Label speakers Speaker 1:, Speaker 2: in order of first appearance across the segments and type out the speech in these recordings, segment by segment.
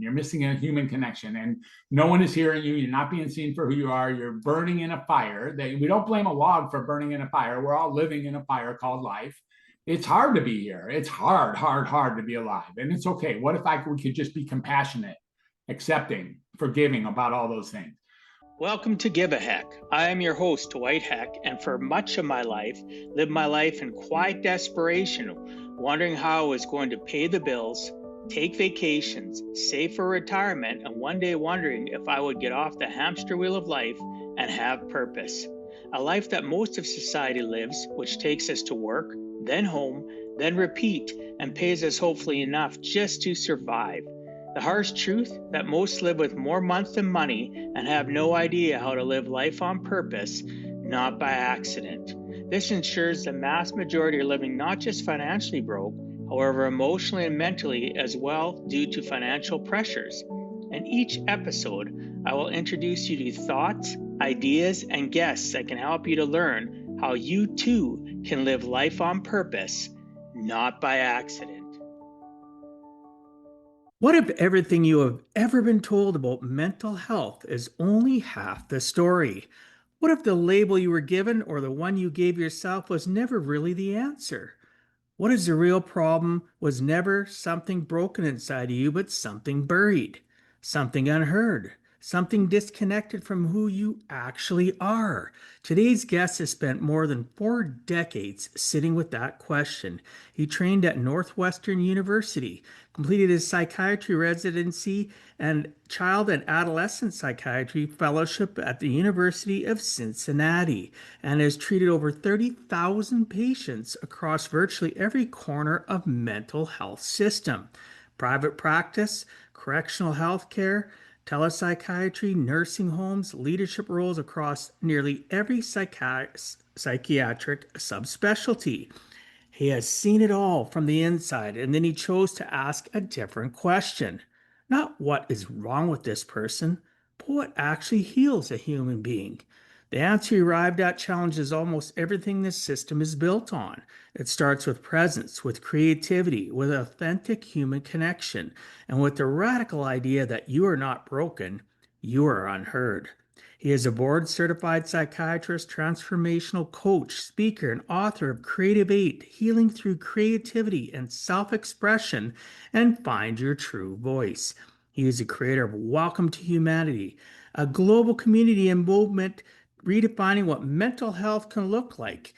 Speaker 1: You're missing a human connection, and no one is hearing you. You're not being seen for who you are. You're burning in a fire. We don't blame a log for burning in a fire. We're all living in a fire called life. It's hard to be here. It's hard to be alive. And it's okay. What if we could just be compassionate, accepting, forgiving about all those things?
Speaker 2: Welcome to Give a Heck. I am your host, Dwight Heck, and for much of my life, lived my life in quiet desperation, wondering how I was going to pay the bills, take vacations, save for retirement, and one day wondering if I would get off the hamster wheel of life and have purpose. A life that most of society lives, which takes us to work, then home, then repeat, and pays us hopefully enough just to survive. The harsh truth that most live with more months than money and have no idea how to live life on purpose, not by accident. This ensures the mass majority are living not just financially broke, however emotionally and mentally as well due to financial pressures. In each episode, I will introduce you to thoughts, ideas, and guests that can help you to learn how you too can live life on purpose, not by accident.
Speaker 3: What if everything you have ever been told about mental health is only half the story? What if the label you were given or the one you gave yourself was never really the answer? What if the real problem was never something broken inside of you, but something buried, something unheard, something disconnected from who you actually are? Today's guest has spent more than 4 decades sitting with that question. He trained at Northwestern University, completed his psychiatry residency and child and adolescent psychiatry fellowship at the University of Cincinnati, and has treated over 30,000 patients across virtually every corner of mental health system. Private practice, correctional health care, telepsychiatry, nursing homes, leadership roles across nearly every psychiatric subspecialty. He has seen it all from the inside, and then he chose to ask a different question. Not what is wrong with this person, but what actually heals a human being. The answer he arrived at challenges almost everything this system is built on. It starts with presence, with creativity, with authentic human connection, and with the radical idea that you are not broken, you are unheard. He is a board-certified psychiatrist, transformational coach, speaker, and author of Creative 8, Healing Through Creativity and Self-Expression, and Find Your True Voice. He is a creator of Welcome to Humanity, a global community and movement redefining what mental health can look like.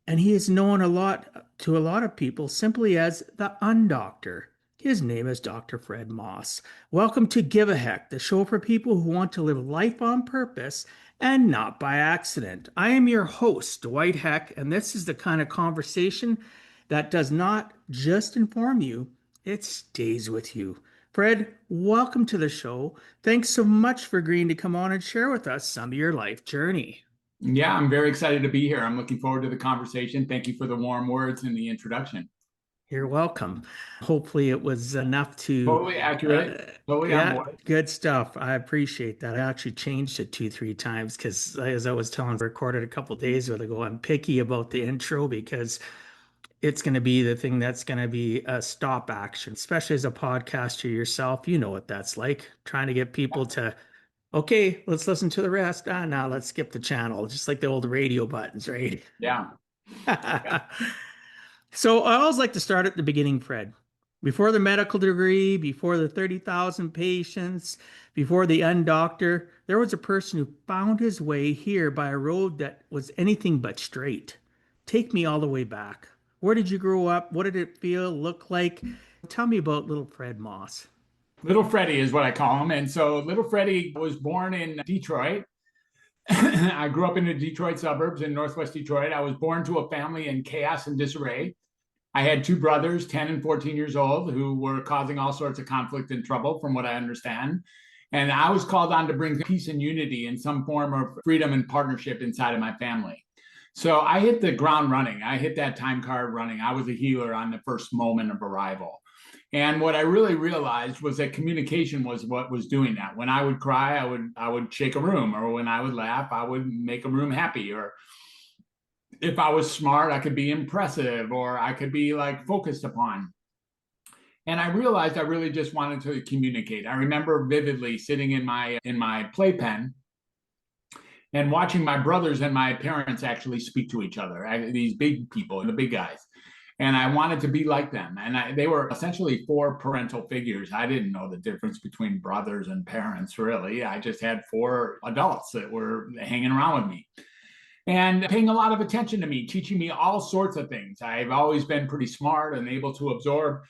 Speaker 3: And he is known to a lot of people simply as the Indoctor. His name is Dr. Fred Moss. Welcome to Give a Heck, the show for people who want to live life on purpose and not by accident. I am your host, Dwight Heck, and this is the kind of conversation that does not just inform you, it stays with you. Fred, welcome to the show. Thanks so much for agreeing to come on and share with us some of your life journey.
Speaker 1: Yeah, I'm very excited to be here. I'm looking forward to the conversation. Thank you for the warm words and the introduction.
Speaker 3: You're welcome. Hopefully it was enough to...
Speaker 1: Totally accurate. Totally on board.
Speaker 3: Good stuff. I appreciate that. I actually changed it 2-3 times because, as I was telling, recorded a couple days ago, I'm picky about the intro because it's going to be the thing that's going to be a stop action, especially as a podcaster yourself. You know what that's like, trying to get people to, okay, let's listen to the rest. Now let's skip the channel, just like the old radio buttons, right?
Speaker 1: Yeah.
Speaker 3: So I always like to start at the beginning, Fred. Before the medical degree, before the 30,000 patients, before the Indoctor, there was a person who found his way here by a road that was anything but straight. Take me all the way back. Where did you grow up? What did it feel, look like? Tell me about little Fred Moss.
Speaker 1: Little Freddy is what I call him. And so little Freddy was born in Detroit. I grew up in the Detroit suburbs in Northwest Detroit. I was born to a family in chaos and disarray. I had 2 brothers, 10 and 14 years old, who were causing all sorts of conflict and trouble, from what I understand. And I was called on to bring peace and unity and some form of freedom and partnership inside of my family. So I hit the ground running. I hit that time card running. I was a healer on the first moment of arrival. And what I really realized was that communication was what was doing that. When I would cry, I would shake a room, or when I would laugh, I would make a room happy, or if I was smart, I could be impressive, or I could be like focused upon. And I realized I really just wanted to communicate. I remember vividly sitting in my playpen and watching my brothers and my parents actually speak to each other, these big people, the big guys. And I wanted to be like them. And they were essentially four parental figures. I didn't know the difference between brothers and parents, really. I just had four adults that were hanging around with me and paying a lot of attention to me, teaching me all sorts of things. I've always been pretty smart and able to absorb.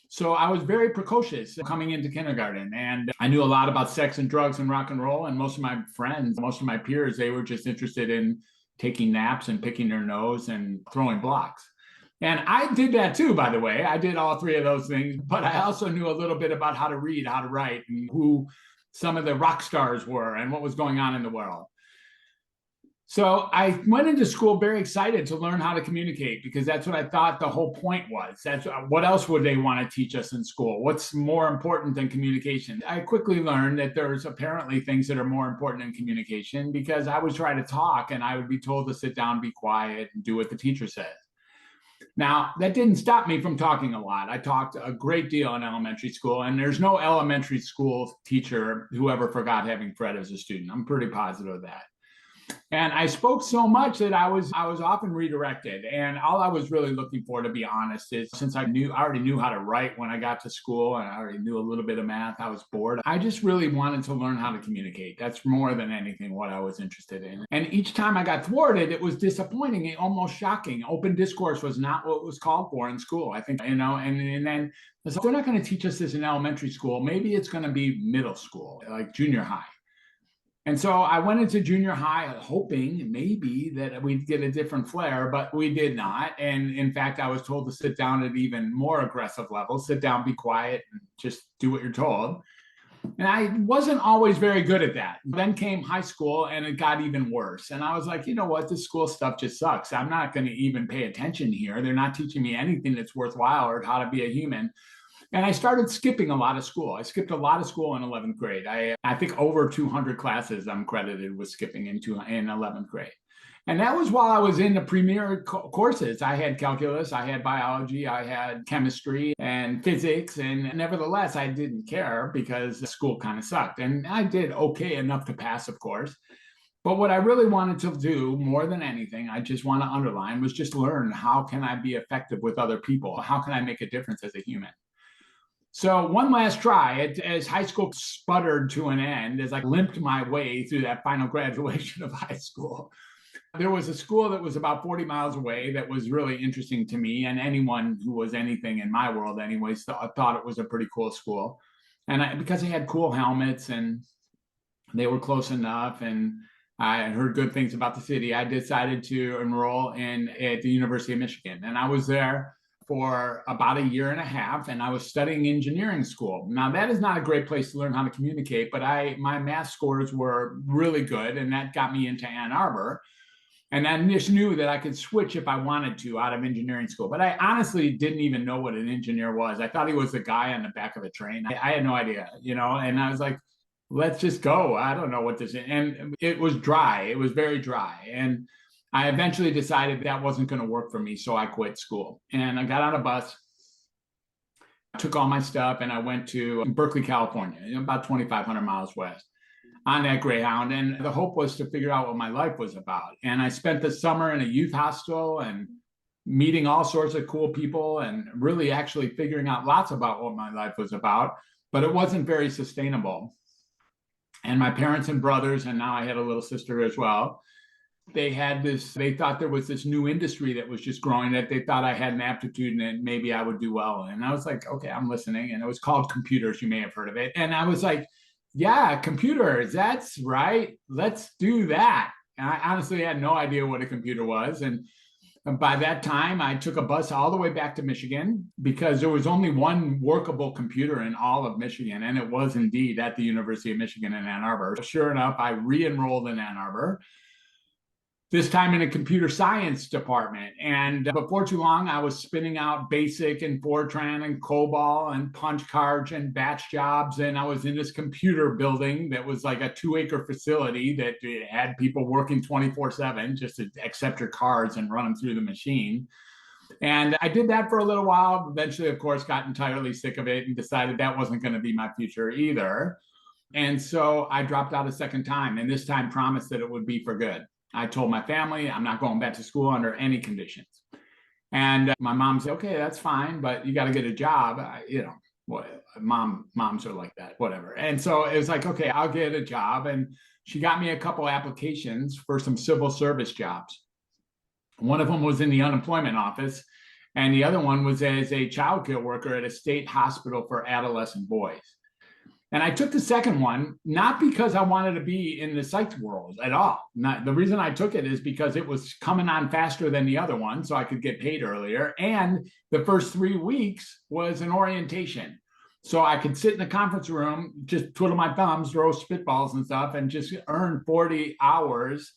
Speaker 1: So I was very precocious coming into kindergarten, and I knew a lot about sex and drugs and rock and roll. And most of my friends, most of my peers, they were just interested in taking naps and picking their nose and throwing blocks. And I did that too, by the way. I did all three of those things, but I also knew a little bit about how to read, how to write, and who some of the rock stars were and what was going on in the world. So I went into school very excited to learn how to communicate, because that's what I thought the whole point was. That's what else would they want to teach us in school? What's more important than communication? I quickly learned that there's apparently things that are more important than communication, because I would try to talk and I would be told to sit down, be quiet, and do what the teacher says. Now, that didn't stop me from talking a lot. I talked a great deal in elementary school, and there's no elementary school teacher who ever forgot having Fred as a student. I'm pretty positive of that. And I spoke so much that I was often redirected. And all I was really looking for, to be honest, is since I already knew how to write when I got to school, and I already knew a little bit of math, I was bored. I just really wanted to learn how to communicate. That's more than anything what I was interested in. And each time I got thwarted, it was disappointing and almost shocking. Open discourse was not what was called for in school, I think, and then they're not going to teach us this in elementary school. Maybe it's going to be middle school, like junior high. And so I went into junior high hoping maybe that we'd get a different flair, but we did not. And in fact, I was told to sit down at even more aggressive levels, sit down, be quiet, and just do what you're told. And I wasn't always very good at that. Then came high school and it got even worse. And I was like, you know what? This school stuff just sucks. I'm not going to even pay attention here. They're not teaching me anything that's worthwhile or how to be a human. And I started skipping a lot of school. I skipped a lot of school in 11th grade. I think over 200 classes I'm credited with skipping in 11th grade. And that was while I was in the premier courses. I had calculus, I had biology, I had chemistry and physics. And nevertheless, I didn't care because the school kind of sucked. And I did okay enough to pass, of course. But what I really wanted to do more than anything, I just want to underline, was just learn, how can I be effective with other people? How can I make a difference as a human? So one last try, as high school sputtered to an end, as I limped my way through that final graduation of high school, there was a school that was about 40 miles away that was really interesting to me, and anyone who was anything in my world anyways thought it was a pretty cool school. And because they had cool helmets and they were close enough, and I heard good things about the city, I decided to enroll at the University of Michigan. And I was there for about a year and a half, and I was studying engineering school. Now, that is not a great place to learn how to communicate, but my math scores were really good, and that got me into Ann Arbor. And I just knew that I could switch if I wanted to out of engineering school. But I honestly didn't even know what an engineer was. I thought he was the guy on the back of a train. I had no idea, and I was like, let's just go. I don't know what this is. And it was dry. It was very dry. And I eventually decided that wasn't going to work for me, so I quit school. And I got on a bus, took all my stuff, and I went to Berkeley, California, about 2,500 miles west, on that Greyhound. And the hope was to figure out what my life was about. And I spent the summer in a youth hostel and meeting all sorts of cool people and really actually figuring out lots about what my life was about, but it wasn't very sustainable. And my parents and brothers, and now I had a little sister as well, they thought there was this new industry that was just growing, that they thought I had an aptitude and that maybe I would do well. And I was like, okay, I'm listening. And it was called computers. You may have heard of it. And I was like, yeah, computers, that's right. Let's do that. And I honestly had no idea what a computer was. And by that time, I took a bus all the way back to Michigan, because there was only one workable computer in all of Michigan. And it was indeed at the University of Michigan in Ann Arbor. Sure enough, I re-enrolled in Ann Arbor, this time in a computer science department. And before too long, I was spinning out BASIC and Fortran and COBOL and punch cards and batch jobs. And I was in this computer building that was like a 2-acre facility that had people working 24/7 just to accept your cards and run them through the machine. And I did that for a little while. Eventually, of course, got entirely sick of it and decided that wasn't going to be my future either. And so I dropped out a second time, and this time promised that it would be for good. I told my family I'm not going back to school under any conditions. And my mom said, okay, that's fine, but you got to get a job. Moms are like that, whatever. And so it was like, okay, I'll get a job. And she got me a couple applications for some civil service jobs. One of them was in the unemployment office, and the other one was as a child care worker at a state hospital for adolescent boys. And I took the second one, not because I wanted to be in the psych world at all. The reason I took it is because it was coming on faster than the other one, so I could get paid earlier. And the first 3 weeks was an orientation. So I could sit in the conference room, just twiddle my thumbs, throw spitballs and stuff, and just earn 40 hours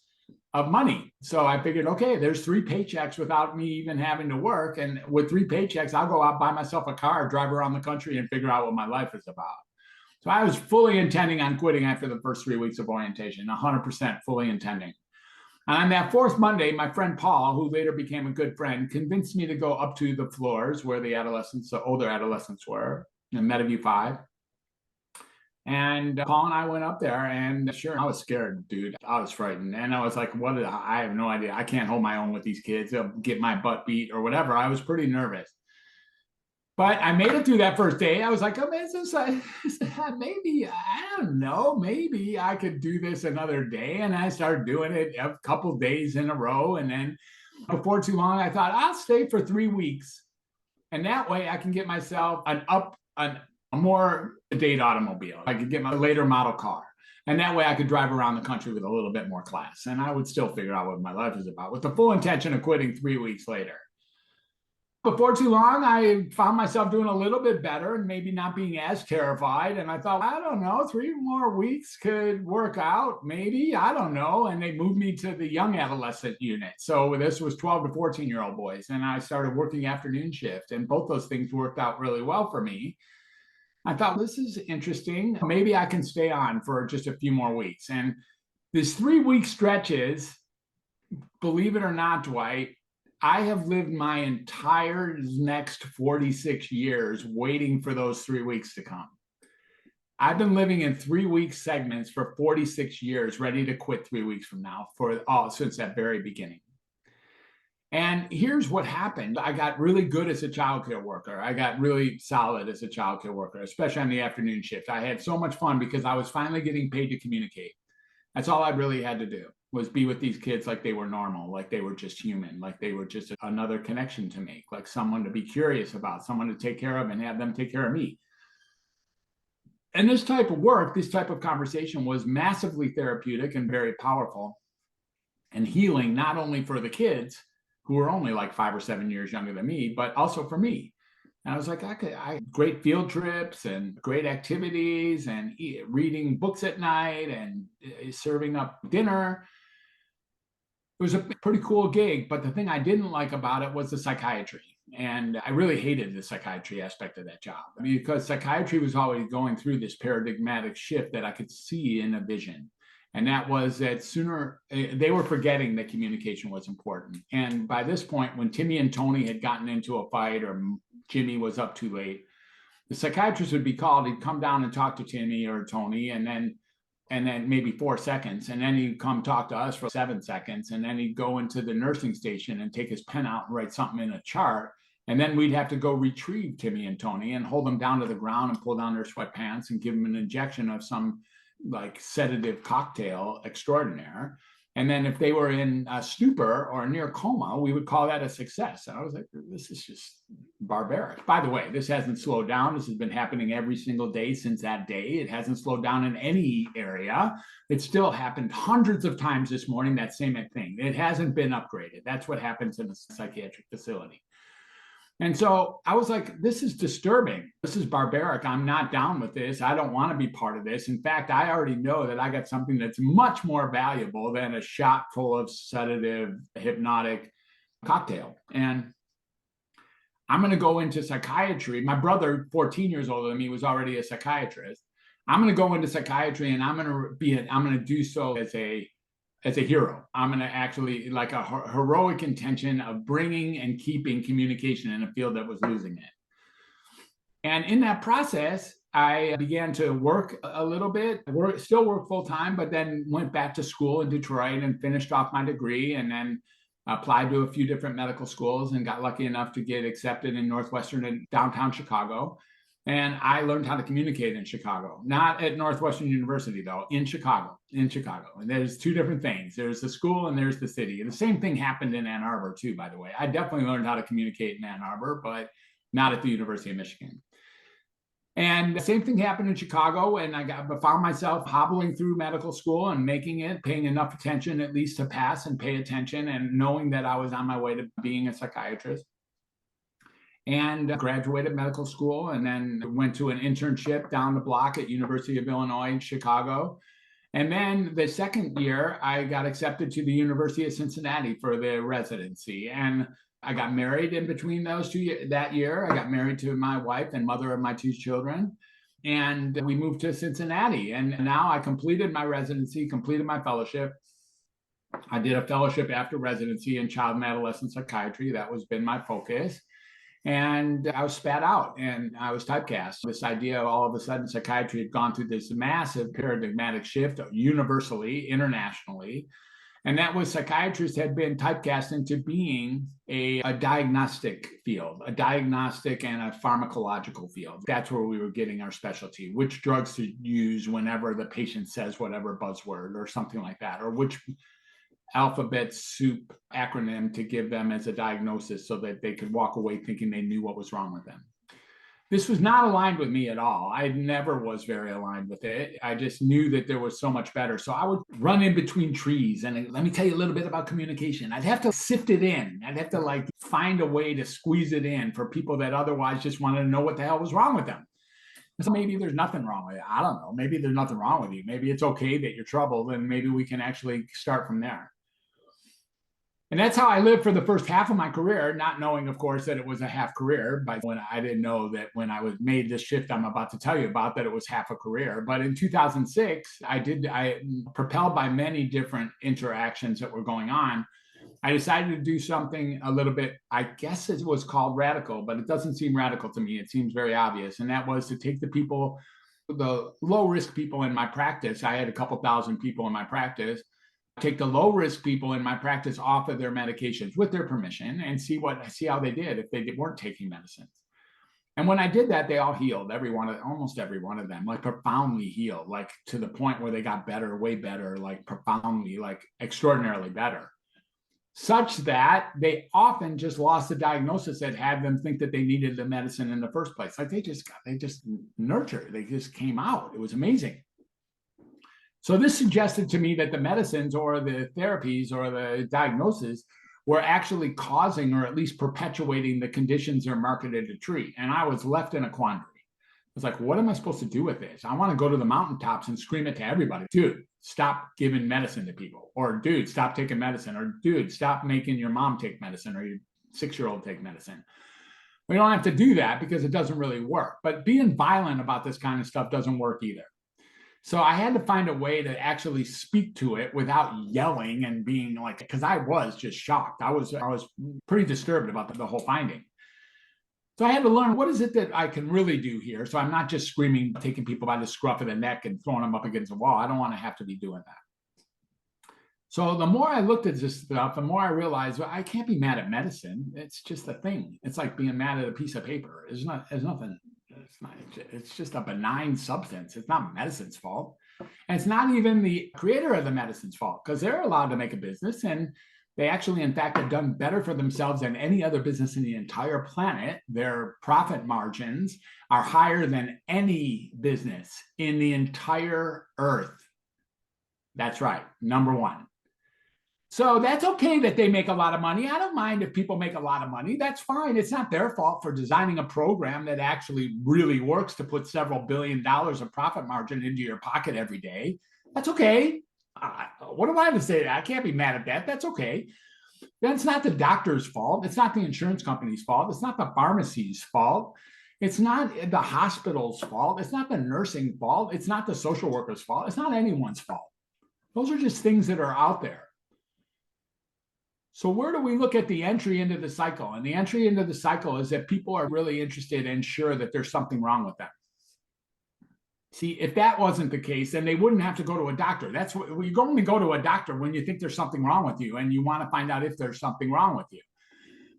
Speaker 1: of money. So I figured, okay, there's 3 paychecks without me even having to work. And with 3 paychecks, I'll go out, buy myself a car, drive around the country, and figure out what my life is about. So I was fully intending on quitting after the first 3 weeks of orientation, 100% fully intending. And on that 4th Monday, my friend Paul, who later became a good friend, convinced me to go up to the floors where the older adolescents were, in Meadowview 5. And Paul and I went up there, and sure, I was scared, dude. I was frightened. And I was like, I have no idea. I can't hold my own with these kids. They'll get my butt beat or whatever. I was pretty nervous. But I made it through that first day. I was like, oh, man, maybe, I don't know, maybe I could do this another day. And I started doing it a couple days in a row. And then before too long, I thought I'll stay for 3 weeks. And that way I can get myself a more date automobile. I could get my later model car. And that way I could drive around the country with a little bit more class. And I would still figure out what my life is about with the full intention of quitting 3 weeks later. Before too long, I found myself doing a little bit better and maybe not being as terrified. And I thought, I don't know, 3 more weeks could work out, maybe, I don't know. And they moved me to the young adolescent unit. So this was 12 to 14-year-old boys. And I started working afternoon shift. And both those things worked out really well for me. I thought, this is interesting. Maybe I can stay on for just a few more weeks. And this 3-week stretches, believe it or not, Dwight, I have lived my entire next 46 years waiting for those 3 weeks to come. I've been living in 3-week segments for 46 years, ready to quit 3 weeks from now since that very beginning. And here's what happened. I got really good as a childcare worker. I got really solid as a childcare worker, especially on the afternoon shift. I had so much fun because I was finally getting paid to communicate. That's all I really had to do, was be with these kids like they were normal, like they were just human, like they were just another connection to make, like someone to be curious about, someone to take care of and have them take care of me. And this type of work, this type of conversation was massively therapeutic and very powerful and healing, not only for the kids who were only like 5 or 7 years younger than me, but also for me. And I was like, great field trips and great activities and reading books at night and serving up dinner. It was a pretty cool gig, but the thing I didn't like about it was the psychiatry. And I really hated the psychiatry aspect of that job. I mean, because psychiatry was always going through this paradigmatic shift that I could see in a vision. And that was that they were forgetting that communication was important. And by this point, when Timmy and Tony had gotten into a fight or Jimmy was up too late, the psychiatrist would be called. He'd come down and talk to Timmy or Tony, and then maybe 4 seconds. And then he'd come talk to us for 7 seconds. And then he'd go into the nursing station and take his pen out and write something in a chart. And then we'd have to go retrieve Timmy and Tony and hold them down to the ground and pull down their sweatpants and give them an injection of some like sedative cocktail extraordinaire. And then if they were in a stupor or near coma, we would call that a success. And I was like, this is just barbaric. By the way, this hasn't slowed down. This has been happening every single day since that day. It hasn't slowed down in any area. It still happened hundreds of times this morning, that same thing. It hasn't been upgraded. That's what happens in a psychiatric facility. And so I was like, this is disturbing. This is barbaric. I'm not down with this. I don't want to be part of this. In fact, I already know that I got something that's much more valuable than a shot full of sedative, hypnotic cocktail. And I'm going to go into psychiatry. My brother, 14 years older than me, was already a psychiatrist. I'm going to go into psychiatry, and I'm going to do so as a as a hero. I'm going to actually like a heroic intention of bringing and keeping communication in a field that was losing it. And in that process, I began to work a little bit, still work full time, but then went back to school in Detroit and finished off my degree, and then applied to a few different medical schools and got lucky enough to get accepted in Northwestern and downtown Chicago. And I learned how to communicate in Chicago, not at Northwestern University, though, in Chicago. And there's two different things. There's the school and there's the city. And the same thing happened in Ann Arbor, too, by the way. I definitely learned how to communicate in Ann Arbor, but not at the University of Michigan. And the same thing happened in Chicago. And I found myself hobbling through medical school and making it, paying enough attention at least to pass and pay attention, and knowing that I was on my way to being a psychiatrist. And graduated medical school, and then went to an internship down the block at University of Illinois in Chicago. And then the second year, I got accepted to the University of Cincinnati for the residency. And I got married in between those that year. I got married to my wife and mother of my two children. And we moved to Cincinnati. And now I completed my residency, completed my fellowship. I did a fellowship after residency in child and adolescent psychiatry. That was been my focus. And I was spat out and I was typecast. This idea of all of a sudden psychiatry had gone through this massive paradigmatic shift universally, internationally. And that was psychiatrists had been typecast into being a diagnostic field, a diagnostic and a pharmacological field. That's where we were getting our specialty, which drugs to use whenever the patient says whatever buzzword or something like that, or which alphabet soup acronym to give them as a diagnosis so that they could walk away thinking they knew what was wrong with them. This was not aligned with me at all. I never was very aligned with it. I just knew that there was so much better. So I would run in between trees and let me tell you a little bit about communication. I'd have to sift it in. I'd have to like find a way to squeeze it in for people that otherwise just wanted to know what the hell was wrong with them. So maybe there's nothing wrong with it. I don't know. Maybe there's nothing wrong with you. Maybe it's okay that you're troubled, and maybe we can actually start from there. And that's how I lived for the first half of my career, not knowing, of course, that it was a half career. But when I didn't know that when I was made this shift I'm about to tell you about, that it was half a career. But in 2006, I propelled by many different interactions that were going on, I decided to do something a little bit, I guess it was called radical, but it doesn't seem radical to me. It seems very obvious. And that was to take the low risk people in my practice. I had a couple thousand people in my practice. Take the low risk people in my practice off of their medications with their permission and see how they did if they weren't taking medicines. And when I did that, they all healed, almost every one of them, like profoundly healed, like to the point where they got better, way better, like profoundly, like extraordinarily better, such that they often just lost the diagnosis that had them think that they needed the medicine in the first place. Like they just nurtured, they just came out. It was amazing. So this suggested to me that the medicines or the therapies or the diagnoses were actually causing or at least perpetuating the conditions they're marketed to treat. And I was left in a quandary. I was like, what am I supposed to do with this? I want to go to the mountaintops and scream it to everybody. Dude, stop giving medicine to people. Or dude, stop taking medicine. Or dude, stop making your mom take medicine or your 6-year-old take medicine. We don't have to do that because it doesn't really work. But being violent about this kind of stuff doesn't work either. So I had to find a way to actually speak to it without yelling and being like, because I was just shocked. I was pretty disturbed about the whole finding. So I had to learn, what is it that I can really do here? So I'm not just screaming, taking people by the scruff of the neck and throwing them up against the wall. I don't want to have to be doing that. So the more I looked at this stuff, the more I realized, well, I can't be mad at medicine. It's just a thing. It's like being mad at a piece of paper. There's nothing. It's just a benign substance. It's not medicine's fault. And it's not even the creator of the medicine's fault, because they're allowed to make a business, and they actually, in fact, have done better for themselves than any other business in the entire planet. Their profit margins are higher than any business in the entire earth. That's right, number one. So that's okay that they make a lot of money. I don't mind if people make a lot of money. That's fine. It's not their fault for designing a program that actually really works to put several $1 billion of profit margin into your pocket every day. That's okay. What am I to say? I can't be mad at that. That's okay. That's not the doctor's fault. It's not the insurance company's fault. It's not the pharmacy's fault. It's not the hospital's fault. It's not the nursing fault. It's not the social worker's fault. It's not anyone's fault. Those are just things that are out there. So where do we look at the entry into the cycle? And the entry into the cycle is that people are really interested and sure that there's something wrong with them. See, if that wasn't the case, then they wouldn't have to go to a doctor. That's what you only go to a doctor when you think there's something wrong with you and you want to find out if there's something wrong with you.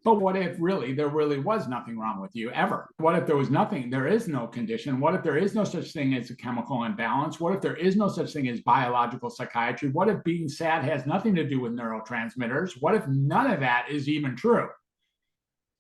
Speaker 1: But what if there really was nothing wrong with you ever? What if there was nothing? There is no condition. What if there is no such thing as a chemical imbalance? What if there is no such thing as biological psychiatry? What if being sad has nothing to do with neurotransmitters? What if none of that is even true?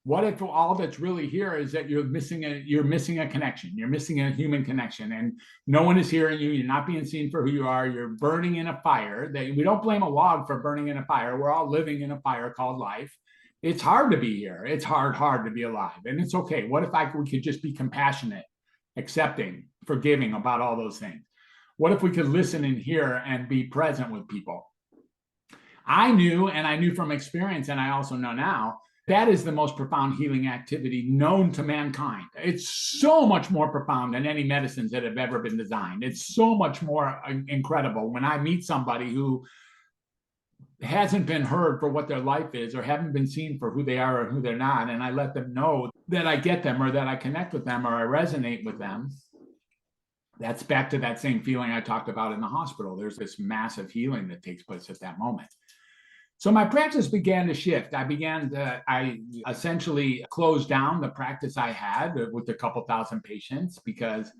Speaker 1: What if all that's really here is that you're missing a connection? You're missing a human connection, and no one is hearing you. You're not being seen for who you are. You're burning in a fire. We don't blame a log for burning in a fire. We're all living in a fire called life. It's hard to be here. It's hard to be alive. And it's okay. What if we could just be compassionate, accepting, forgiving about all those things? What if we could listen and hear and be present with people? I knew from experience, and I also know now, that is the most profound healing activity known to mankind. It's so much more profound than any medicines that have ever been designed. It's so much more incredible when I meet somebody who hasn't been heard for what their life is or haven't been seen for who they are or who they're not. And I let them know that I get them or that I connect with them or I resonate with them. That's back to that same feeling I talked about in the hospital. There's this massive healing that takes place at that moment. So my practice began to shift. I essentially closed down the practice I had with a couple thousand patients because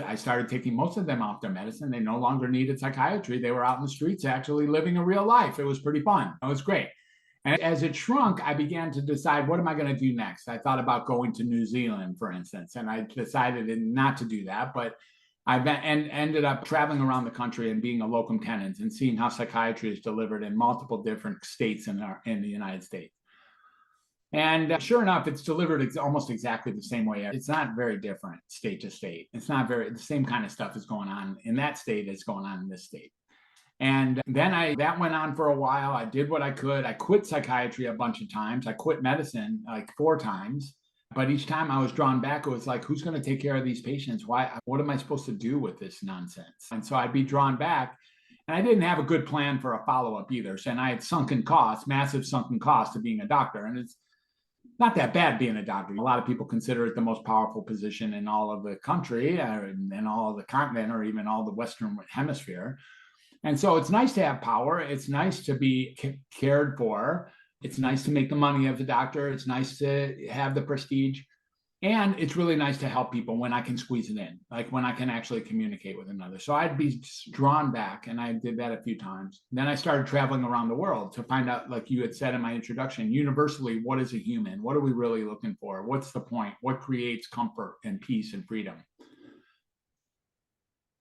Speaker 1: I started taking most of them off their medicine. They no longer needed psychiatry. They were out in the streets actually living a real life. It was pretty fun. It was great. And as it shrunk, I began to decide, what am I going to do next? I thought about going to New Zealand, for instance, and I decided not to do that. But I ended up traveling around the country and being a locum tenens and seeing how psychiatry is delivered in multiple different states in the United States. And sure enough, it's delivered almost exactly the same way. It's not very different state to state. It's not the same kind of stuff is going on in that state as going on in this state. And then that went on for a while. I did what I could. I quit psychiatry a bunch of times. I quit medicine like 4 times. But each time I was drawn back, it was like, who's going to take care of these patients? What am I supposed to do with this nonsense? And so I'd be drawn back. And I didn't have a good plan for a follow-up either. So, and I had massive sunken costs of being a doctor. And it's not that bad being a doctor. A lot of people consider it the most powerful position in all of the country and all of the continent or even all the Western hemisphere. And so it's nice to have power. It's nice to be cared for. It's nice to make the money of the doctor. It's nice to have the prestige. And it's really nice to help people when I can squeeze it in, like when I can actually communicate with another. So I'd be drawn back, and I did that a few times. Then I started traveling around the world to find out, like you had said in my introduction, universally, what is a human? What are we really looking for? What's the point? What creates comfort and peace and freedom?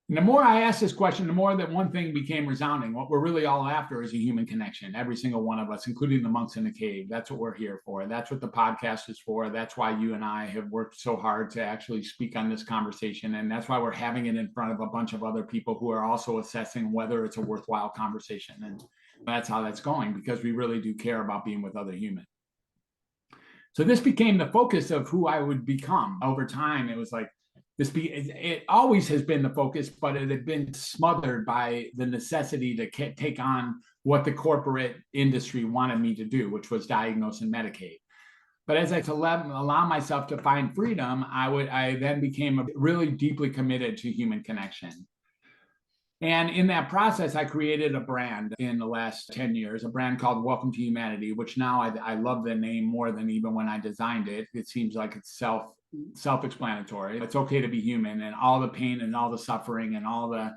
Speaker 1: And the more I asked this question, the more that one thing became resounding. What we're really all after is a human connection. Every single one of us, including the monks in the cave. That's what we're here for. That's what the podcast is for. That's why you and I have worked so hard to actually speak on this conversation. And that's why we're having it in front of a bunch of other people who are also assessing whether it's a worthwhile conversation. And that's how that's going, because we really do care about being with other humans. So this became the focus of who I would become. Over time, it was like, it always has been the focus, but it had been smothered by the necessity to take on what the corporate industry wanted me to do, which was diagnose and medicate. But as I allow myself to find freedom, I then became really deeply committed to human connection. And in that process, I created a brand in the last 10 years, a brand called Welcome to Humanity, which now I love the name more than even when I designed it. It seems like it's self-explanatory. It's okay to be human, and all the pain and all the suffering and all the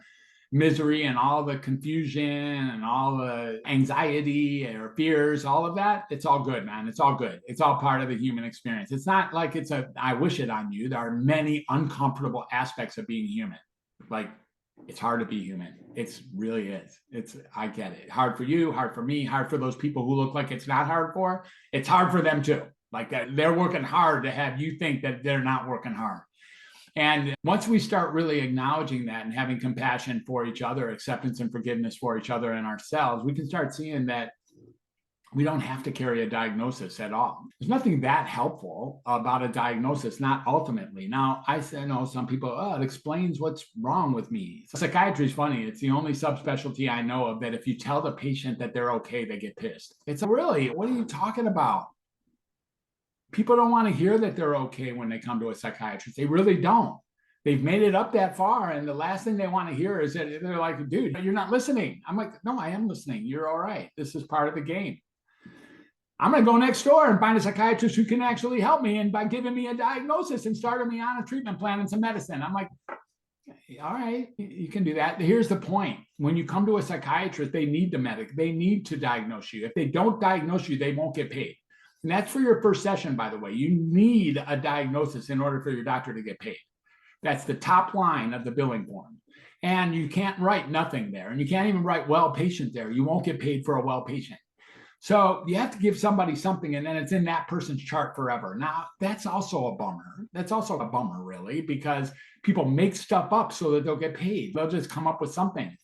Speaker 1: misery and all the confusion and all the anxiety or fears, all of that, it's all good, man. It's all good. It's all part of the human experience. It's not like I wish it on you. There are many uncomfortable aspects of being human. Like, it's hard to be human. It really is. I get it. Hard for you, hard for me, hard for those people who look like it's not hard for. It's hard for them too. Like that, they're working hard to have you think that they're not working hard. And once we start really acknowledging that and having compassion for each other, acceptance and forgiveness for each other and ourselves, we can start seeing that We don't have to carry a diagnosis at all. There's nothing that helpful about a diagnosis, not ultimately. Now, I know some people, oh, it explains what's wrong with me. Psychiatry is funny. It's the only subspecialty I know of that if you tell the patient that they're okay, they get pissed. It's really, what are you talking about? People don't want to hear that they're okay when they come to a psychiatrist. They really don't. They've made it up that far. And the last thing they want to hear is that they're like, dude, you're not listening. I'm like, no, I am listening. You're all right. This is part of the game. I'm going to go next door and find a psychiatrist who can actually help me and by giving me a diagnosis and starting me on a treatment plan and some medicine. I'm like, all right, you can do that. Here's the point. When you come to a psychiatrist, they need they need to diagnose you. If they don't diagnose you, they won't get paid. And that's for your first session, by the way. You need a diagnosis in order for your doctor to get paid. That's the top line of the billing form. And you can't write nothing there. And you can't even write well patient there. You won't get paid for a well patient. So you have to give somebody something, and then it's in that person's chart forever. Now, that's also a bummer. That's also a bummer, really, because people make stuff up so that they'll get paid. They'll just come up with something.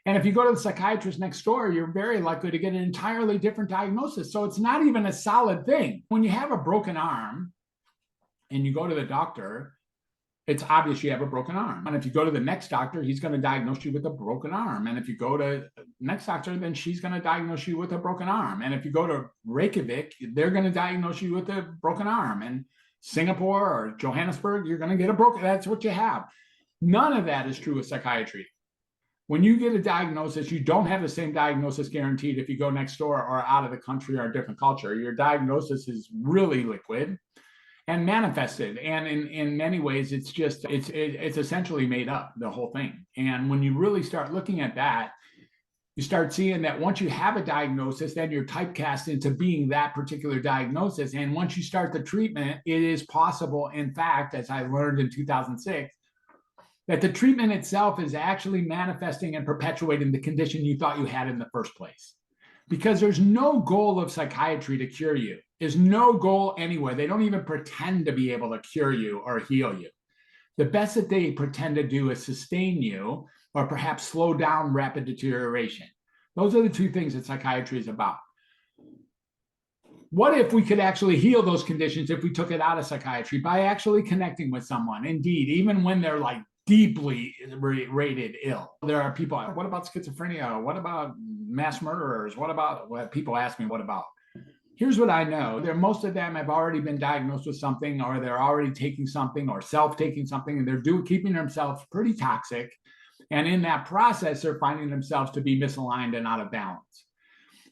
Speaker 1: And if you go to the psychiatrist next door, you're very likely to get an entirely different diagnosis. So it's not even a solid thing. When you have a broken arm and you go to the doctor, it's obvious you have a broken arm. And if you go to the next doctor, he's going to diagnose you with a broken arm. And if you go to the next doctor, then she's going to diagnose you with a broken arm. And if you go to Reykjavik, they're going to diagnose you with a broken arm. And Singapore or Johannesburg, you're going to get a broken, that's what you have. None of that is true with psychiatry. When you get a diagnosis, you don't have the same diagnosis guaranteed if you go next door or out of the country or a different culture. Your diagnosis is really liquid and manifested, and in many ways it's essentially made up, the whole thing. And when you really start looking at that, you start seeing that once you have a diagnosis, then you're typecast into being that particular diagnosis. And once you start the treatment, it is possible, in fact, as I learned in 2006, that the treatment itself is actually manifesting and perpetuating the condition you thought you had in the first place. Because there's no goal of psychiatry to cure you. There's no goal anywhere. They don't even pretend to be able to cure you or heal you. The best that they pretend to do is sustain you or perhaps slow down rapid deterioration. Those are the two things that psychiatry is about. What if we could actually heal those conditions if we took it out of psychiatry by actually connecting with someone? Indeed, even when they're like deeply rated ill. There are people, what about schizophrenia? What about mass murderers? What about, what people ask me, what about? Here's what I know. Most of them have already been diagnosed with something, or they're already taking something or self-taking something, and they're keeping themselves pretty toxic. And in that process, they're finding themselves to be misaligned and out of balance.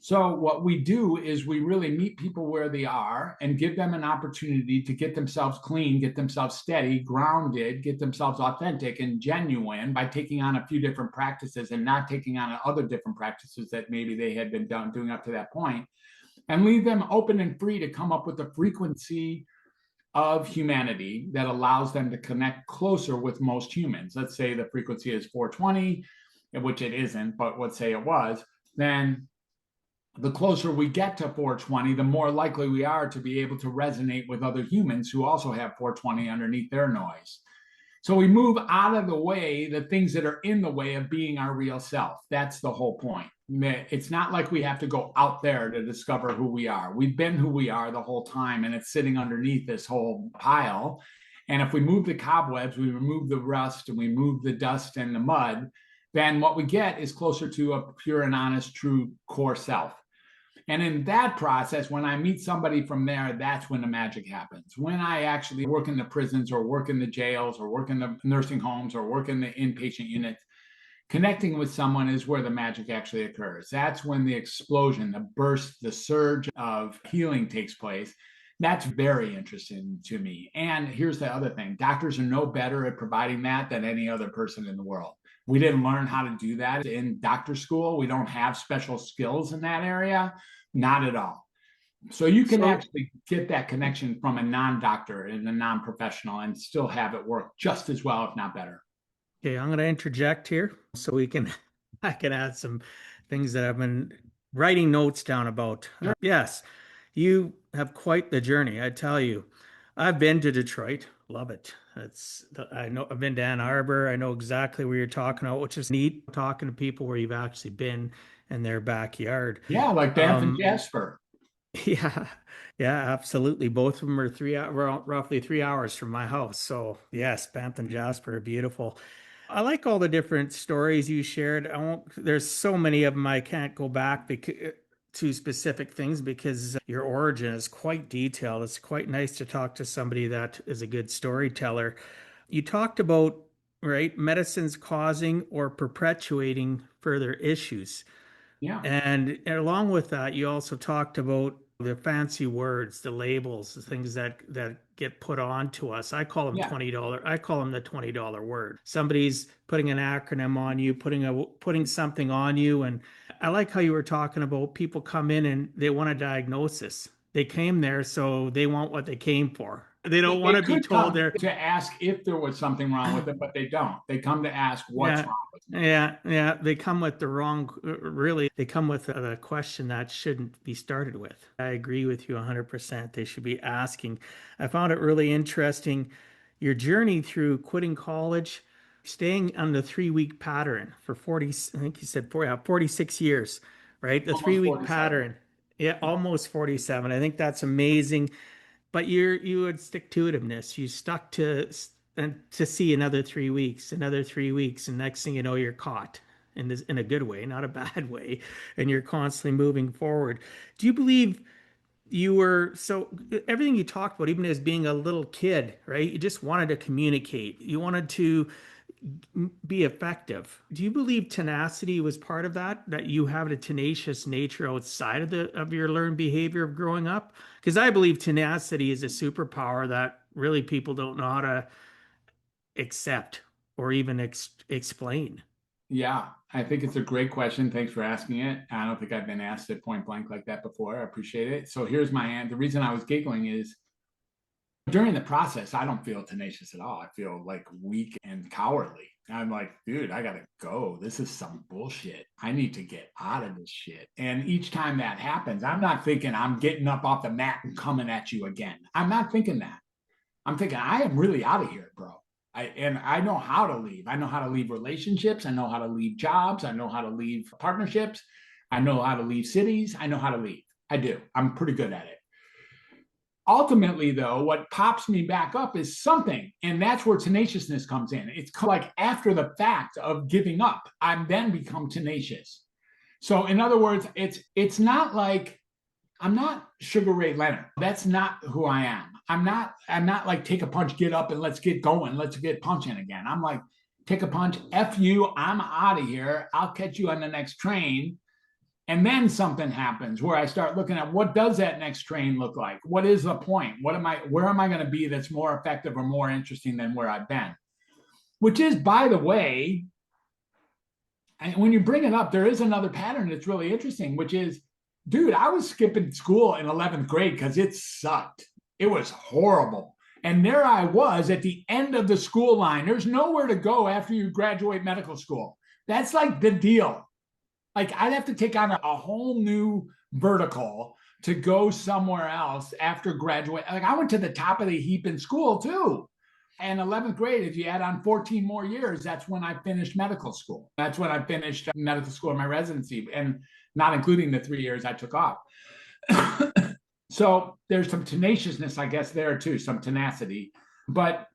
Speaker 1: So what we do is we really meet people where they are and give them an opportunity to get themselves clean, get themselves steady, grounded, get themselves authentic and genuine by taking on a few different practices and not taking on other different practices that maybe they had been doing up to that point, and leave them open and free to come up with a frequency of humanity that allows them to connect closer with most humans. Let's say the frequency is 420, which it isn't, but let's say it was, then the closer we get to 420, the more likely we are to be able to resonate with other humans who also have 420 underneath their noise. So we move out of the way, the things that are in the way of being our real self. That's the whole point. It's not like we have to go out there to discover who we are. We've been who we are the whole time, and it's sitting underneath this whole pile. And if we move the cobwebs, we remove the rust, and we move the dust and the mud, then what we get is closer to a pure and honest, true core self. And in that process, when I meet somebody from there, that's when the magic happens. When I actually work in the prisons or work in the jails or work in the nursing homes or work in the inpatient units, connecting with someone is where the magic actually occurs. That's when the explosion, the burst, the surge of healing takes place. That's very interesting to me. And here's the other thing. Doctors are no better at providing that than any other person in the world. We didn't learn how to do that in doctor school. We don't have special skills in that area. Not at all. So you can actually get that connection from a non-doctor and a non-professional and still have it work just as well, if not better.
Speaker 3: Okay, I'm going to interject here so I can add some things that I've been writing notes down about. Yes, you have quite the journey, I tell you. I've been to Detroit Love it. I know I've been to Ann Arbor. I know exactly where you're talking about, which is neat talking to people where you've actually been in their backyard.
Speaker 1: Yeah, like Banff and
Speaker 3: Um,
Speaker 1: Jasper.
Speaker 3: yeah, yeah, absolutely. Both of them are roughly 3 hours from my house. So yes, Banff and Jasper are beautiful. I like all the different stories you shared. I won't, there's so many of them I can't go back to specific things because your origin is quite detailed. It's quite nice to talk to somebody that is a good storyteller. You talked about, right, medicines causing or perpetuating further issues.
Speaker 1: Yeah,
Speaker 3: And along with that, you also talked about the fancy words, the labels, the things that get put on to us. I call them
Speaker 1: yeah.
Speaker 3: $20. I call them the $20 word. Somebody's putting an acronym on you, putting something on you. And I like how you were talking about people come in and they want a diagnosis. They came there, so they want what they came for. They don't want
Speaker 1: They
Speaker 3: to be
Speaker 1: could
Speaker 3: told
Speaker 1: come
Speaker 3: they're
Speaker 1: to ask if there was something wrong with it, but they don't. They come to ask what's
Speaker 3: yeah,
Speaker 1: wrong with me.
Speaker 3: yeah. They come with the wrong, really, they come with a question that shouldn't be started with. I agree with you 100%. They should be asking. I found it really interesting your journey through quitting college, staying on the 3 week pattern for 40, I think you said 46 years, right? The three
Speaker 1: Almost
Speaker 3: week
Speaker 1: 47.
Speaker 3: pattern. Yeah, almost 47. I think that's amazing. But you had stick to itiveness. You stuck to and to see another 3 weeks, another 3 weeks, and next thing you know, you're caught in a good way, not a bad way, and you're constantly moving forward. Do you believe you were so everything you talked about, even as being a little kid, right? You just wanted to communicate. You wanted to be effective. Do you believe tenacity was part of that? That you have a tenacious nature outside of the of your learned behavior of growing up? Because I believe tenacity is a superpower that really people don't know how to accept or even explain.
Speaker 1: Yeah, I think it's a great question. Thanks for asking it. I don't think I've been asked it point blank like that before. I appreciate it. So here's my answer. The reason I was giggling is during the process, I don't feel tenacious at all. I feel like weak and cowardly. I'm like, dude, I gotta go. This is some bullshit. I need to get out of this shit. And each time that happens, I'm not thinking I'm getting up off the mat and coming at you again. I'm not thinking that. I'm thinking I am really out of here, bro. And I know how to leave. I know how to leave relationships. I know how to leave jobs. I know how to leave partnerships. I know how to leave cities. I know how to leave. I do. I'm pretty good at it. Ultimately, though, what pops me back up is something, and that's where tenaciousness comes in. It's like after the fact of giving up, I'm then become tenacious. So, in other words, it's not like I'm not Sugar Ray Leonard. That's not who I am. I'm not like take a punch, get up, and let's get going. Let's get punching again. I'm like, take a punch, F you, I'm out of here. I'll catch you on the next train. And then something happens where I start looking at what does that next train look like? What is the point? Where am I going to be that's more effective or more interesting than where I've been? Which is, by the way, and when you bring it up, there is another pattern that's really interesting, which is, dude, I was skipping school in 11th grade because it sucked. It was horrible. And there I was at the end of the school line. There's nowhere to go after you graduate medical school. That's like the deal. Like I'd have to take on a whole new vertical to go somewhere else after graduate. Like I went to the top of the heap in school too. And 11th grade, if you add on 14 more years, that's when I finished medical school. That's when I finished medical school and my residency, and not including the 3 years I took off. So there's some tenaciousness, I guess, there too, some tenacity. But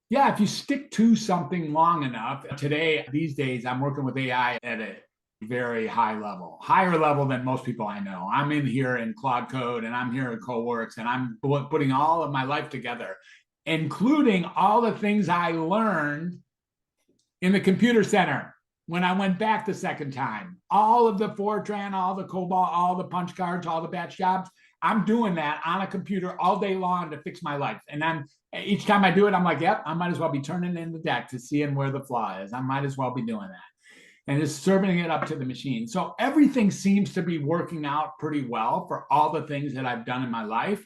Speaker 1: yeah, if you stick to something long enough, today, these days, I'm working with AI at a very high level, higher level than most people I know. I'm in here in Claude Code and I'm here in CoWorks and I'm putting all of my life together, including all the things I learned in the computer center when I went back the second time. All of the Fortran, all the COBOL, all the punch cards, all the batch jobs. I'm doing that on a computer all day long to fix my life. And each time I do it, I'm like, yep, I might as well be turning in the deck to seeing where the flaw is. I might as well be doing that. And just serving it up to the machine. So everything seems to be working out pretty well for all the things that I've done in my life.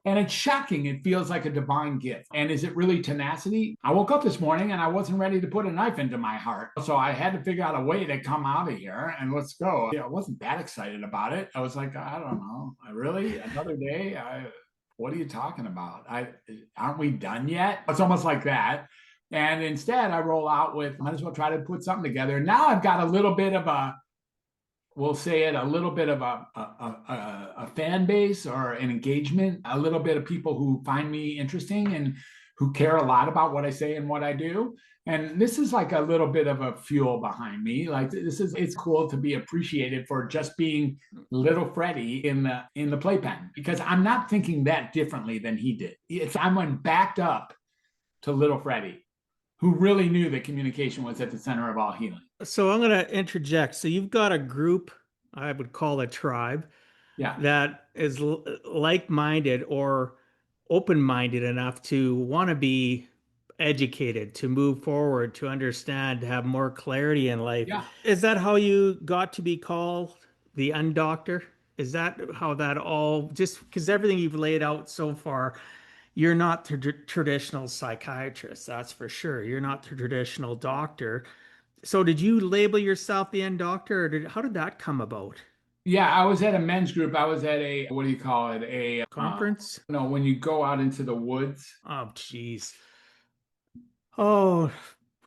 Speaker 1: And it's shocking. It feels like a divine gift. And is it really tenacity? I woke up this morning and I wasn't ready to put a knife into my heart. So I had to figure out a way to come out of here and let's go. I wasn't that excited about it. I was like, I don't know. Really? Another day? what are you talking about? Aren't we done yet? It's almost like that. And instead, I roll out with, might as well try to put something together. Now I've got a little bit of we'll say it, a little bit of a fan base or an engagement, a little bit of people who find me interesting and who care a lot about what I say and what I do. And this is like a little bit of a fuel behind me. Like it's cool to be appreciated for just being little Freddy in the playpen, because I'm not thinking that differently than he did. I went backed up to little Freddy, who really knew that communication was at the center of all healing.
Speaker 3: So I'm going to interject. So you've got a group, I would call a tribe,
Speaker 1: Yeah.
Speaker 3: that is like-minded or open-minded enough to want to be educated, to move forward, to understand, to have more clarity in life.
Speaker 1: Yeah.
Speaker 3: Is that how you got to be called the Indoctor? Is that how that all, just because everything you've laid out so far, you're not the traditional psychiatrist, that's for sure. You're not the traditional doctor. So did you label yourself the Indoctor, or how did that come about?
Speaker 1: Yeah, I was at a men's group. I was at a, what do you call it?
Speaker 3: Conference?
Speaker 1: No, when you go out into the woods.
Speaker 3: Oh, geez. Oh,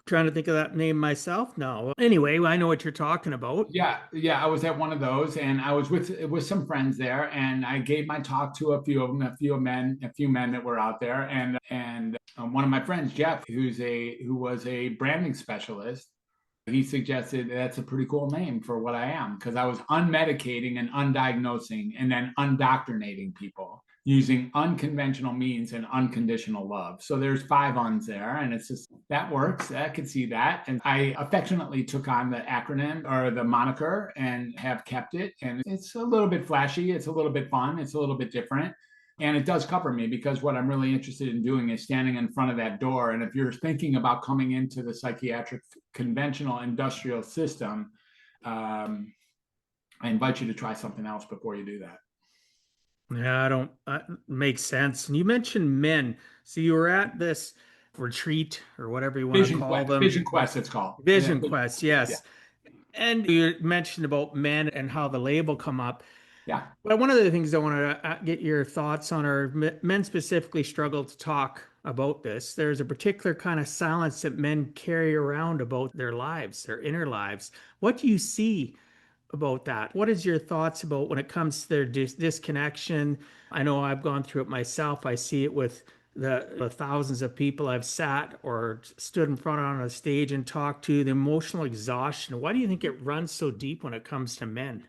Speaker 3: trying to think of that name myself. No. Anyway, I know what you're talking about.
Speaker 1: Yeah, I was at one of those, and I was with some friends there, and I gave my talk to a few of them, a few men that were out there, and one of my friends, Jeff, who was a branding specialist, he suggested that's a pretty cool name for what I am, because I was unmedicating and undiagnosing and then undoctrinating people using unconventional means and unconditional love. So there's 5 uns there, and it's just, that works. I could see that. And I affectionately took on the acronym or the moniker and have kept it. And it's a little bit flashy. It's a little bit fun. It's a little bit different. And it does cover me, because what I'm really interested in doing is standing in front of that door. And if you're thinking about coming into the psychiatric conventional industrial system, I invite you to try something else before you do that.
Speaker 3: Yeah, I don't, makes sense. And you mentioned men. So you were at this retreat or whatever you want to call them.
Speaker 1: Vision Quest, it's called.
Speaker 3: Vision Quest, yes. And you mentioned about men and how the label come up.
Speaker 1: Yeah.
Speaker 3: But one of the things I want to get your thoughts on are men specifically struggle to talk about this. There's a particular kind of silence that men carry around about their lives, their inner lives. What do you see about that? What is your thoughts about when it comes to their disconnection? I know I've gone through it myself. I see it with the thousands of people I've sat or stood in front on a stage and talked to, the emotional exhaustion. Why do you think it runs so deep when it comes to men?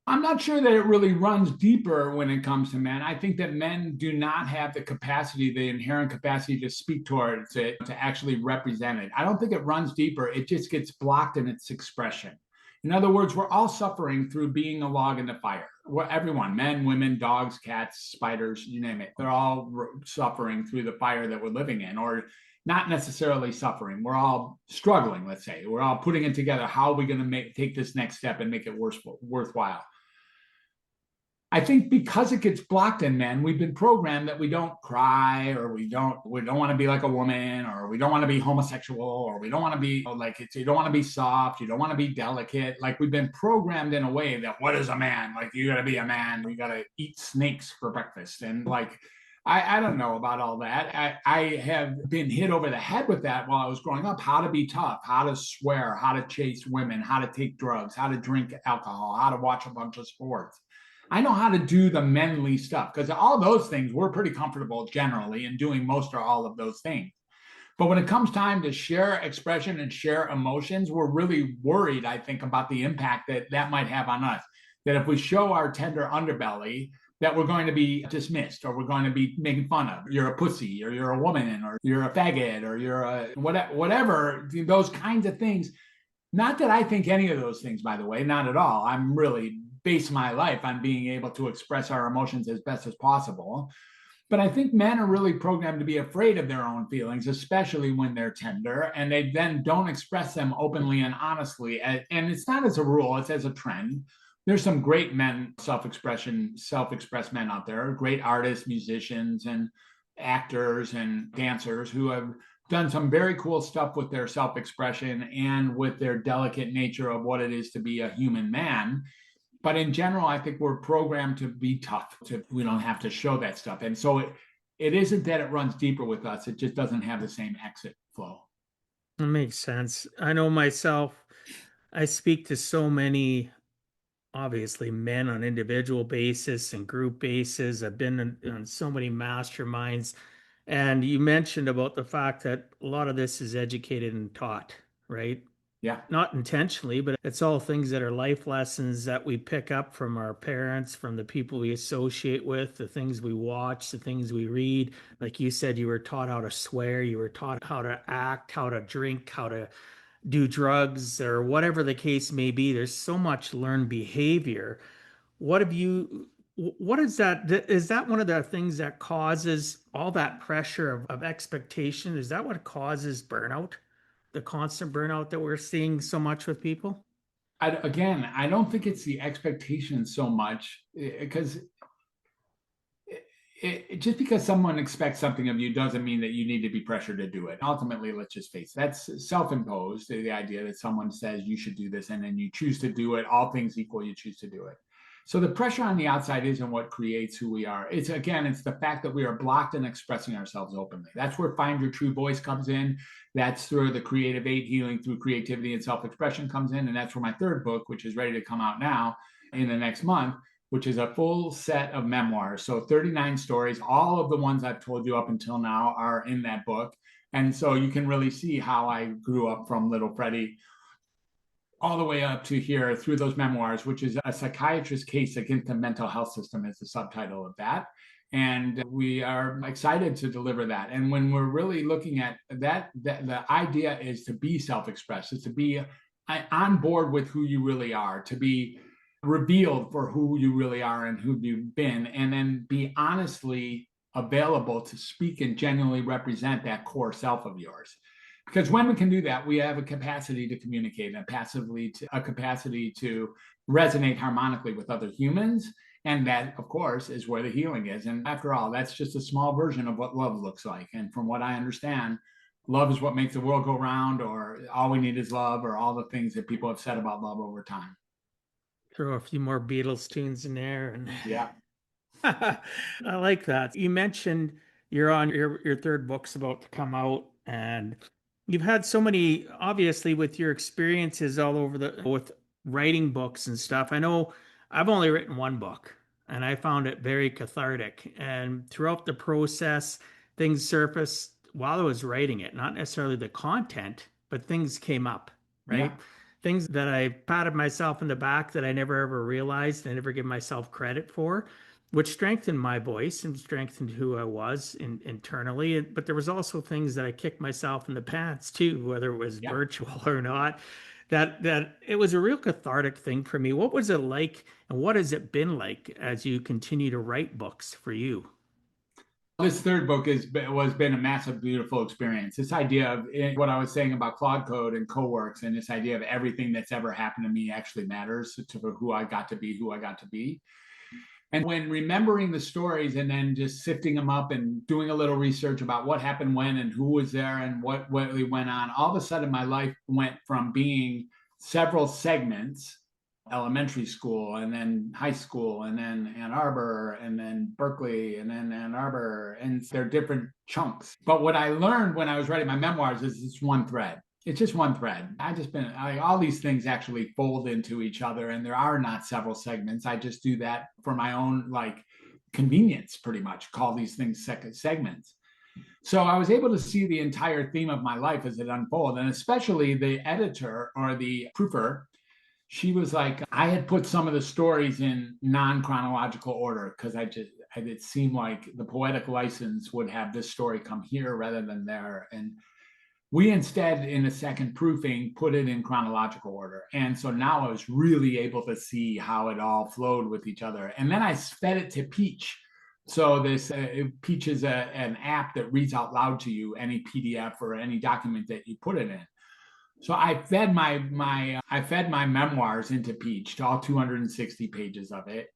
Speaker 1: I'm not sure that it really runs deeper when it comes to men. I think that men do not have the capacity, the inherent capacity to speak towards it, to actually represent it. I don't think it runs deeper. It just gets blocked in its expression. In other words, we're all suffering through being a log in the fire. Everyone, men, women, dogs, cats, spiders, you name it. They're all suffering through the fire that we're living in, or not necessarily suffering. We're all struggling, let's say. We're all putting it together. How are we going to take this next step and make it worthwhile? I think because it gets blocked in men, we've been programmed that we don't cry, or we don't want to be like a woman, or we don't want to be homosexual, or we don't want to be you don't want to be soft, you don't want to be delicate. Like, we've been programmed in a way that, what is a man? Like, you got to be a man, you got to eat snakes for breakfast. And like, I don't know about all that. I have been hit over the head with that while I was growing up, how to be tough, how to swear, how to chase women, how to take drugs, how to drink alcohol, how to watch a bunch of sports. I know how to do the manly stuff, because all those things we're pretty comfortable generally in doing most or all of those things. But when it comes time to share expression and share emotions, we're really worried, I think, about the impact that might have on us. That if we show our tender underbelly, that we're going to be dismissed, or we're going to be making fun of. You're a pussy, or you're a woman, or you're a faggot, or you're a whatever, those kinds of things. Not that I think any of those things, by the way, not at all. I'm really base my life on being able to express our emotions as best as possible. But I think men are really programmed to be afraid of their own feelings, especially when they're tender, and they then don't express them openly and honestly. And it's not as a rule, it's as a trend. There's some great men, self-expressed men out there, great artists, musicians, and actors and dancers who have done some very cool stuff with their self-expression and with their delicate nature of what it is to be a human man. But in general, I think we're programmed to be tough. We don't have to show that stuff. And so it isn't that it runs deeper with us. It just doesn't have the same exit flow.
Speaker 3: That makes sense. I know myself, I speak to so many, obviously, men on individual basis and group basis. I've been on so many masterminds. And you mentioned about the fact that a lot of this is educated and taught, right?
Speaker 1: Yeah.
Speaker 3: Not intentionally, but it's all things that are life lessons that we pick up from our parents, from the people we associate with, the things we watch, the things we read. Like you said, you were taught how to swear, you were taught how to act, how to drink, how to do drugs, or whatever the case may be. There's so much learned behavior. What have you, what is that? Is that one of the things that causes all that pressure of expectation? Is that what causes burnout? The constant burnout that we're seeing so much with people?
Speaker 1: Again, I don't think it's the expectation so much because just because someone expects something of you doesn't mean that you need to be pressured to do it. Ultimately, let's just face it, that's self-imposed, the idea that someone says you should do this and then you choose to do it, all things equal, you choose to do it. So the pressure on the outside isn't what creates who we are. It's the fact that we are blocked in expressing ourselves openly. That's where Find Your True Voice comes in. That's where the Creative 8 Healing Through Creativity and Self-Expression comes in. And that's where my third book, which is ready to come out now in the next month, which is a full set of memoirs. So 39 stories, all of the ones I've told you up until now are in that book. And so you can really see how I grew up from little Freddy all the way up to here through those memoirs, which is a psychiatrist's case against the mental health system is the subtitle of that. And we are excited to deliver that. And when we're really looking at that, the idea is to be self-expressed, is to be on board with who you really are, to be revealed for who you really are and who you've been, and then be honestly available to speak and genuinely represent that core self of yours. Because when we can do that, we have a capacity to communicate, a capacity to resonate harmonically with other humans. And that, of course, is where the healing is. And after all, that's just a small version of what love looks like. And from what I understand, love is what makes the world go round, or all we need is love, or all the things that people have said about love over time.
Speaker 3: Throw a few more Beatles tunes in there. And
Speaker 1: Yeah.
Speaker 3: I like that. You mentioned you're on your third book's about to come out, and you've had so many, obviously, with your experiences all over with writing books and stuff. I know I've only written one book, and I found it very cathartic. And throughout the process, things surfaced while I was writing it, not necessarily the content, but things came up, right?
Speaker 1: Yeah.
Speaker 3: Things that I patted myself in the back that I never ever realized, I never give myself credit for, which strengthened my voice and strengthened who I was internally. But there was also things that I kicked myself in the pants too, whether it was virtual or not. That it was a real cathartic thing for me. What was it like, and what has it been like as you continue to write books for you?
Speaker 1: This third book has been a massive, beautiful experience. This idea of what I was saying about Claude Code and co-works, and this idea of everything that's ever happened to me actually matters to who I got to be. And when remembering the stories and then just sifting them up and doing a little research about what happened when and who was there and what really went on, all of a sudden my life went from being several segments, elementary school and then high school and then Ann Arbor and then Berkeley and then Ann Arbor, and they're different chunks. But what I learned when I was writing my memoirs is it's one thread. It's just one thread. All these things actually fold into each other, and there are not several segments. I just do that for my own convenience, pretty much, call these things segments. So I was able to see the entire theme of my life as it unfolded, and especially the editor or the proofer. She was like, I had put some of the stories in non-chronological order because it seemed like the poetic license would have this story come here rather than there. And we instead, in the second proofing, put it in chronological order. And so now I was really able to see how it all flowed with each other. And then I fed it to Peach. So Peach is an app that reads out loud to you any PDF or any document that you put it in. So I fed my memoirs into Peach, to all 260 pages of it.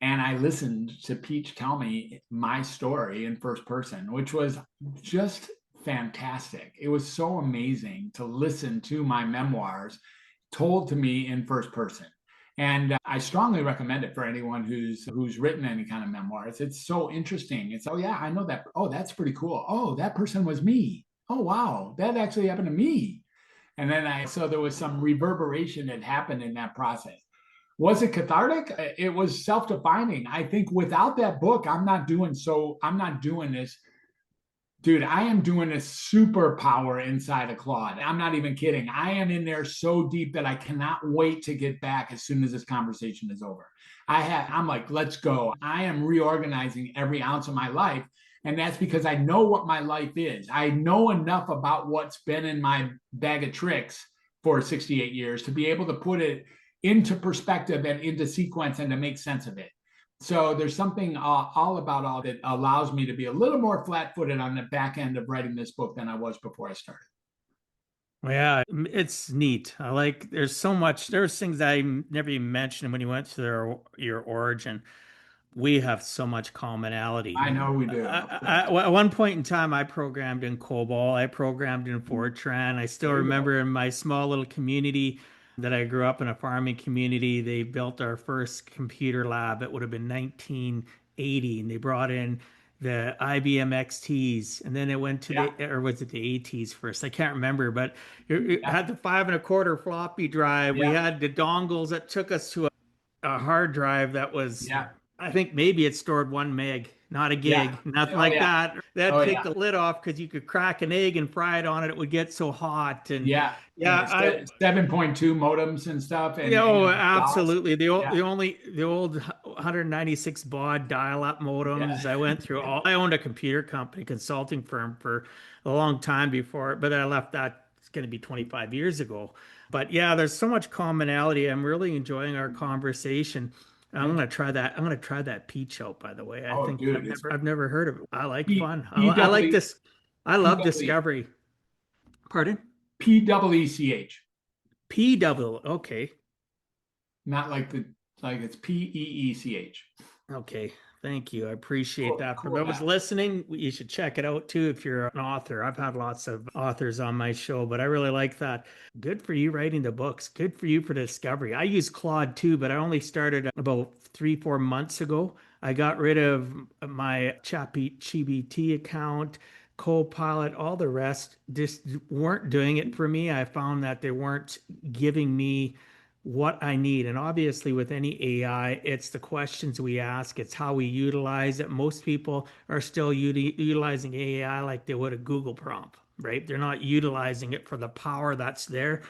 Speaker 1: And I listened to Peach tell me my story in first person, which was just fantastic. It was so amazing to listen to my memoirs told to me in first person. And I strongly recommend it for anyone who's written any kind of memoirs. It's so interesting. It's, oh yeah, I know that. Oh, that's pretty cool. Oh, that person was me. Oh wow, that actually happened to me. And then so there was some reverberation that happened in that process. Was it cathartic? It was self-defining. I think without that book, I'm not doing this. Dude, I am doing a superpower inside of Claude. I'm not even kidding. I am in there so deep that I cannot wait to get back as soon as this conversation is over. I'm like, let's go. I am reorganizing every ounce of my life. And that's because I know what my life is. I know enough about what's been in my bag of tricks for 68 years to be able to put it into perspective and into sequence and to make sense of it. So there's something all about all that allows me to be a little more flat-footed on the back end of writing this book than I was before I started.
Speaker 3: Yeah, it's neat. I like, there's so much, there's things I never even mentioned when you went through your origin. We have so much commonality.
Speaker 1: I know we do.
Speaker 3: At one point in time, I programmed in COBOL, I programmed in Fortran. I still remember in my small little community that I grew up in, a farming community, they built our first computer lab. It would have been 1980, and they brought in the IBM XTs, and then it went to or was it the ATs first? I can't remember, but it had the 5.25 floppy drive. We had the dongles that took us to a hard drive that was, I think maybe it stored 1 meg, not a gig, nothing like that. They had to take the lid off because you could crack an egg and fry it on it. It would get so hot. And
Speaker 1: 7.2 modems and stuff. And,
Speaker 3: absolutely. The old 196 baud dial-up modems. I went through all. I owned a computer company, consulting firm for a long time before, but I left that. It's going to be 25 years ago. But yeah, there's so much commonality. I'm really enjoying our conversation. I'm gonna try that. I'm gonna try that peach out, by the way. I've never heard of it. I like fun. I like this. I love discovery. Pardon?
Speaker 1: PEECH.
Speaker 3: Okay.
Speaker 1: Not like it's PEECH.
Speaker 3: Okay. Thank you. I appreciate that. For those listening, you should check it out too if you're an author. I've had lots of authors on my show, but I really like that. Good for you writing the books. Good for you for discovery. I use Claude too, but I only started about 3-4 months ago. I got rid of my ChatGPT account, Copilot, all the rest just weren't doing it for me. I found that they weren't giving me what I need. And obviously, with any AI, it's the questions we ask, it's how we utilize it. Most people are still utilizing AI like they would a Google prompt, right? They're not utilizing it for the power that's there.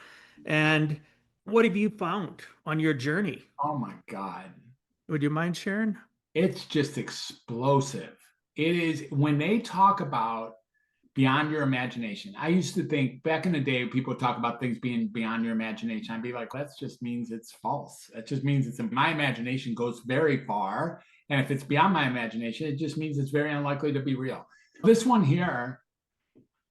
Speaker 3: And what have you found on your journey?
Speaker 1: Oh my God.
Speaker 3: Would you mind sharing?
Speaker 1: It's just explosive. It is, when they talk about beyond your imagination. I used to think back in the day, people talk about things being beyond your imagination. I'd be like, that just means it's false. That just means my imagination goes very far. And if it's beyond my imagination, it just means it's very unlikely to be real. This one here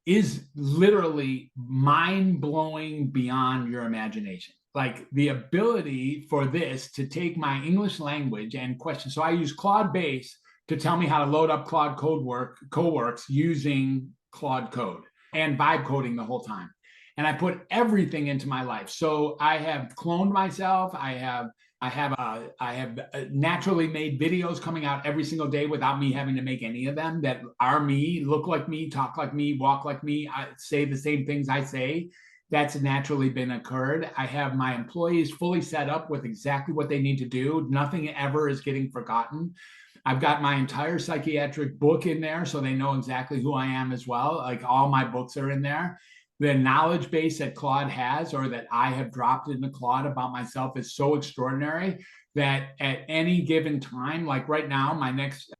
Speaker 1: is literally mind-blowing beyond your imagination. Like the ability for this to take my English language and question. So I use Claude Base to tell me how to load up Claude Coworks using Claude Code and vibe coding the whole time. And I put everything into my life. So I have cloned myself. I have naturally made videos coming out every single day without me having to make any of them that are me, look like me, talk like me, walk like me, I say the same things I say. That's naturally been occurred. I have my employees fully set up with exactly what they need to do. Nothing ever is getting forgotten. I've got my entire psychiatric book in there, so they know exactly who I am as well. Like all my books are in there. The knowledge base that Claude has, or that I have dropped into Claude about myself, is so extraordinary that at any given time, like right now, my next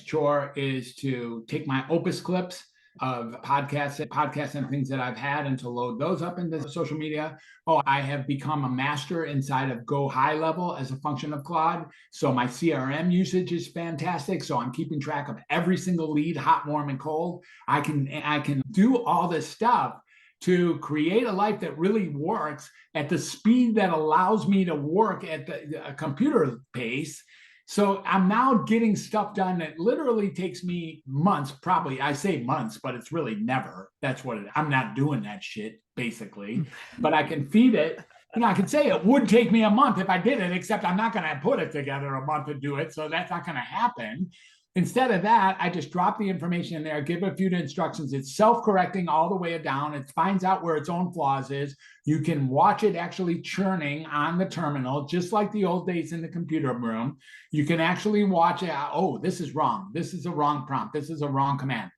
Speaker 1: chore is to take my Opus clips of podcasts and things that I've had, and to load those up into social media. Oh, I have become a master inside of Go High Level as a function of Claude. So my CRM usage is fantastic. So I'm keeping track of every single lead, hot, warm, and cold. I can do all this stuff to create a life that really works at the speed that allows me to work at the computer pace. So I'm now getting stuff done that literally takes me months, probably. I say months, but it's really never. That's what I'm not doing that shit, basically. But I can feed it I could say it would take me a month if I did it, except I'm not going to put it together a month to do it. So that's not going to happen. Instead of that, I just drop the information in there, give a few instructions. It's self-correcting all the way down. It finds out where its own flaws is. You can watch it actually churning on the terminal, just like the old days in the computer room. You can actually watch it. Oh, this is wrong. This is a wrong prompt. This is a wrong command.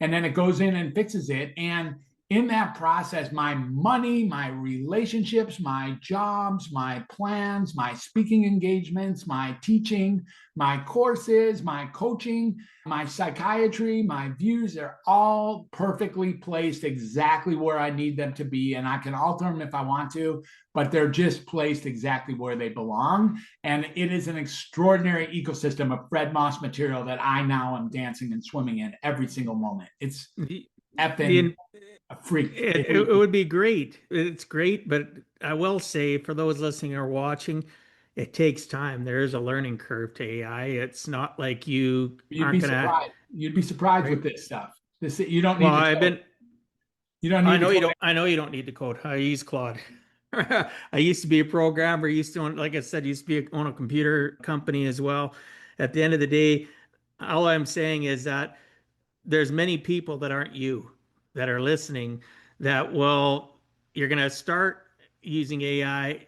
Speaker 1: And then it goes in and fixes it. And in that process, my money, my relationships, my jobs, my plans, my speaking engagements, my teaching, my courses, my coaching, my psychiatry, my views are all perfectly placed exactly where I need them to be. And I can alter them if I want to, but they're just placed exactly where they belong. And it is an extraordinary ecosystem of Fred Moss material that I now am dancing and swimming in every single moment. It's effing a freak.
Speaker 3: It would be great. It's great, but I will say for those listening or watching, it takes time. There is a learning curve to AI. It's not like you aren't gonna.
Speaker 1: You'd be surprised with this stuff. You don't need.
Speaker 3: Well, I've been.
Speaker 1: You don't need.
Speaker 3: I know you don't. I know you don't need to code. I use Claude. I used to be a programmer. Used to own, like I said, used to own a computer company as well. At the end of the day, all I'm saying is that there's many people that aren't you that are listening that you're going to start using AI.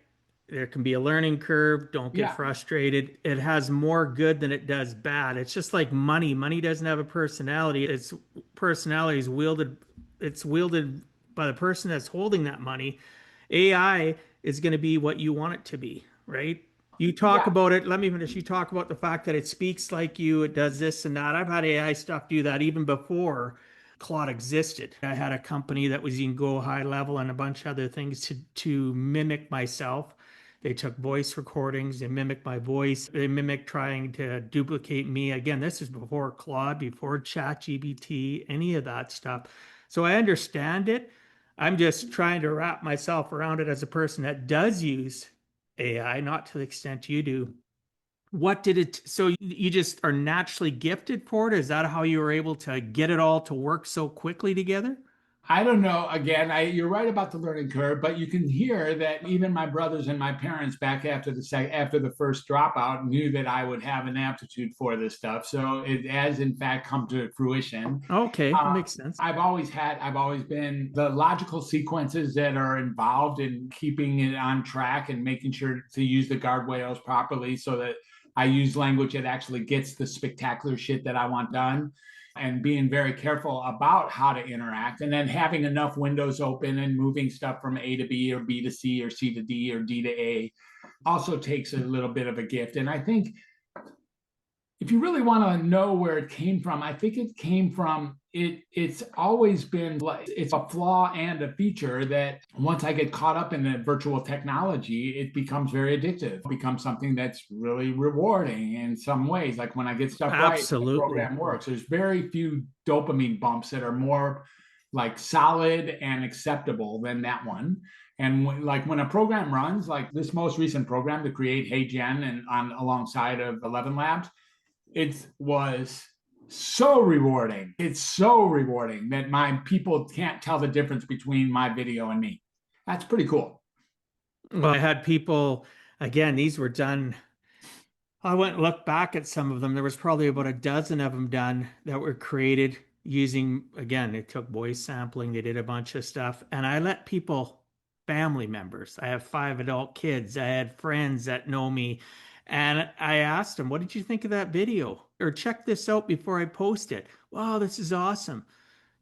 Speaker 3: There can be a learning curve. Don't get frustrated. It has more good than it does bad. It's just like money. Money doesn't have a personality. Its personality is wielded. It's wielded by the person that's holding that money. AI is going to be what you want it to be, right? You talk about it. Let me finish. You talk about the fact that it speaks like you. It does this and that. I've had AI stuff do that even before Claude existed. I had a company that was in Go High Level and a bunch of other things to mimic myself. They took voice recordings. They mimicked my voice. They mimicked trying to duplicate me. Again, this is before Claude, before ChatGPT, any of that stuff. So I understand it. I'm just trying to wrap myself around it as a person that does use AI, not to the extent you do. What did it, so you just are naturally gifted for it? Is that how you were able to get it all to work so quickly together?
Speaker 1: I don't know. Again, you're right about the learning curve, but you can hear that even my brothers and my parents back after the first dropout knew that I would have an aptitude for this stuff. So it has in fact come to fruition.
Speaker 3: Okay, that makes sense.
Speaker 1: I've always been the logical sequences that are involved in keeping it on track and making sure to use the guardrails properly so that I use language that actually gets the spectacular shit that I want done, and being very careful about how to interact, and then having enough windows open and moving stuff from A to B or B to C or C to D or D to A also takes a little bit of a gift. And I think if you really want to know where it came from, I think it came from it's always been like it's a flaw and a feature that once I get caught up in the virtual technology, it becomes very addictive. It becomes something that's really rewarding in some ways. Like when I get stuff right, the program works. There's very few dopamine bumps that are more like solid and acceptable than that one. And like when a program runs, like this most recent program to create Hey Gen and on alongside of 11 Labs, it was so rewarding. It's so rewarding that my people can't tell the difference between my video and me. That's pretty cool.
Speaker 3: Well, I had people, again, these were done. I went and looked back at some of them. There was probably about a dozen of them done that were created using, again, they took voice sampling. They did a bunch of stuff. And I let people, family members, I have 5 adult kids. I had friends that know me. And I asked them, what did you think of that video? Or check this out before I post it. Wow, this is awesome.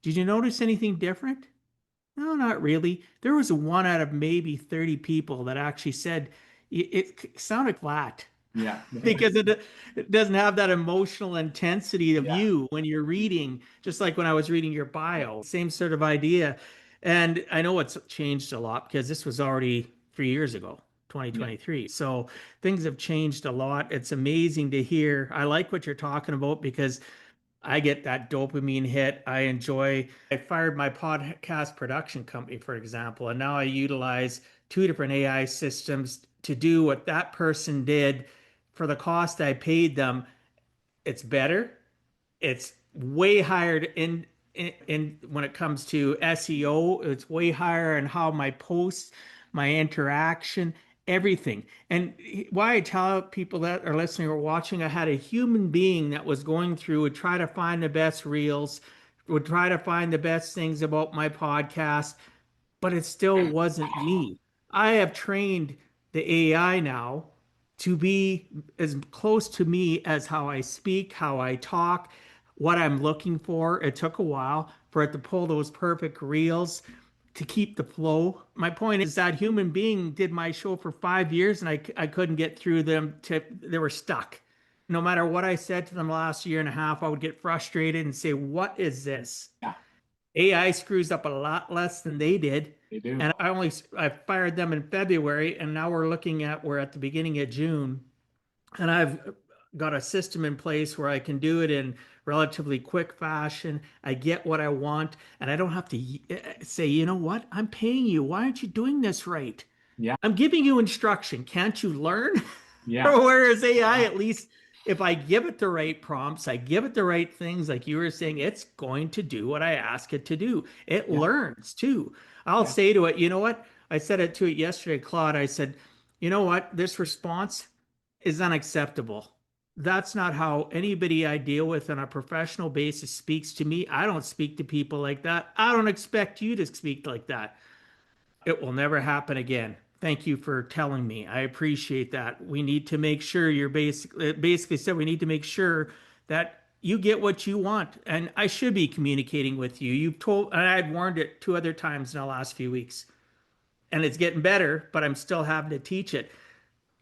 Speaker 3: Did you notice anything different? No, not really. There was one out of maybe 30 people that actually said it sounded flat.
Speaker 1: Yeah.
Speaker 3: Because it doesn't have that emotional intensity of you when you're reading, just like when I was reading your bio, same sort of idea. And I know it's changed a lot because this was already 3 years ago. 2023. Yeah. So things have changed a lot. It's amazing to hear. I like what you're talking about because I get that dopamine hit. I fired my podcast production company, for example, and now I utilize 2 different AI systems to do what that person did for the cost I paid them. It's better. It's way higher in when it comes to SEO. It's way higher in how my posts my interaction, everything. And why I tell people that are listening or watching, I had a human being that was going through, would try to find the best reels, would try to find the best things about my podcast, but it still wasn't me. I have trained the AI now to be as close to me as how I speak, how I talk, what I'm looking for. It took a while for it to pull those perfect reels to keep the flow. My point is that human being did my show for 5 years and I couldn't get through them they were stuck. No matter what I said to them last year and a half, I would get frustrated and say, what is this?
Speaker 1: Yeah,
Speaker 3: AI screws up a lot less than they did.
Speaker 1: they do.
Speaker 3: And I fired them in February, and now we're at the beginning of June, and I've got a system in place where I can do it in relatively quick fashion. I get what I want, and I don't have to say, you know what? I'm paying you. Why aren't you doing this right?
Speaker 1: Yeah.
Speaker 3: I'm giving you instruction. Can't you learn?
Speaker 1: Yeah.
Speaker 3: Whereas AI, at least if I give it the right prompts, I give it the right things, like you were saying, it's going to do what I ask it to do. It learns too. I'll say to it, you know what? I said it to it yesterday, Claude. I said, you know what? This response is unacceptable. That's not how anybody I deal with on a professional basis speaks to me. I don't speak to people like that. I don't expect you to speak like that. It will never happen again. Thank you for telling me. I appreciate that. We need to make sure you're basically said we need to make sure that you get what you want. And I should be communicating with you. You've told, and I had warned it 2 other times in the last few weeks. And it's getting better, but I'm still having to teach it.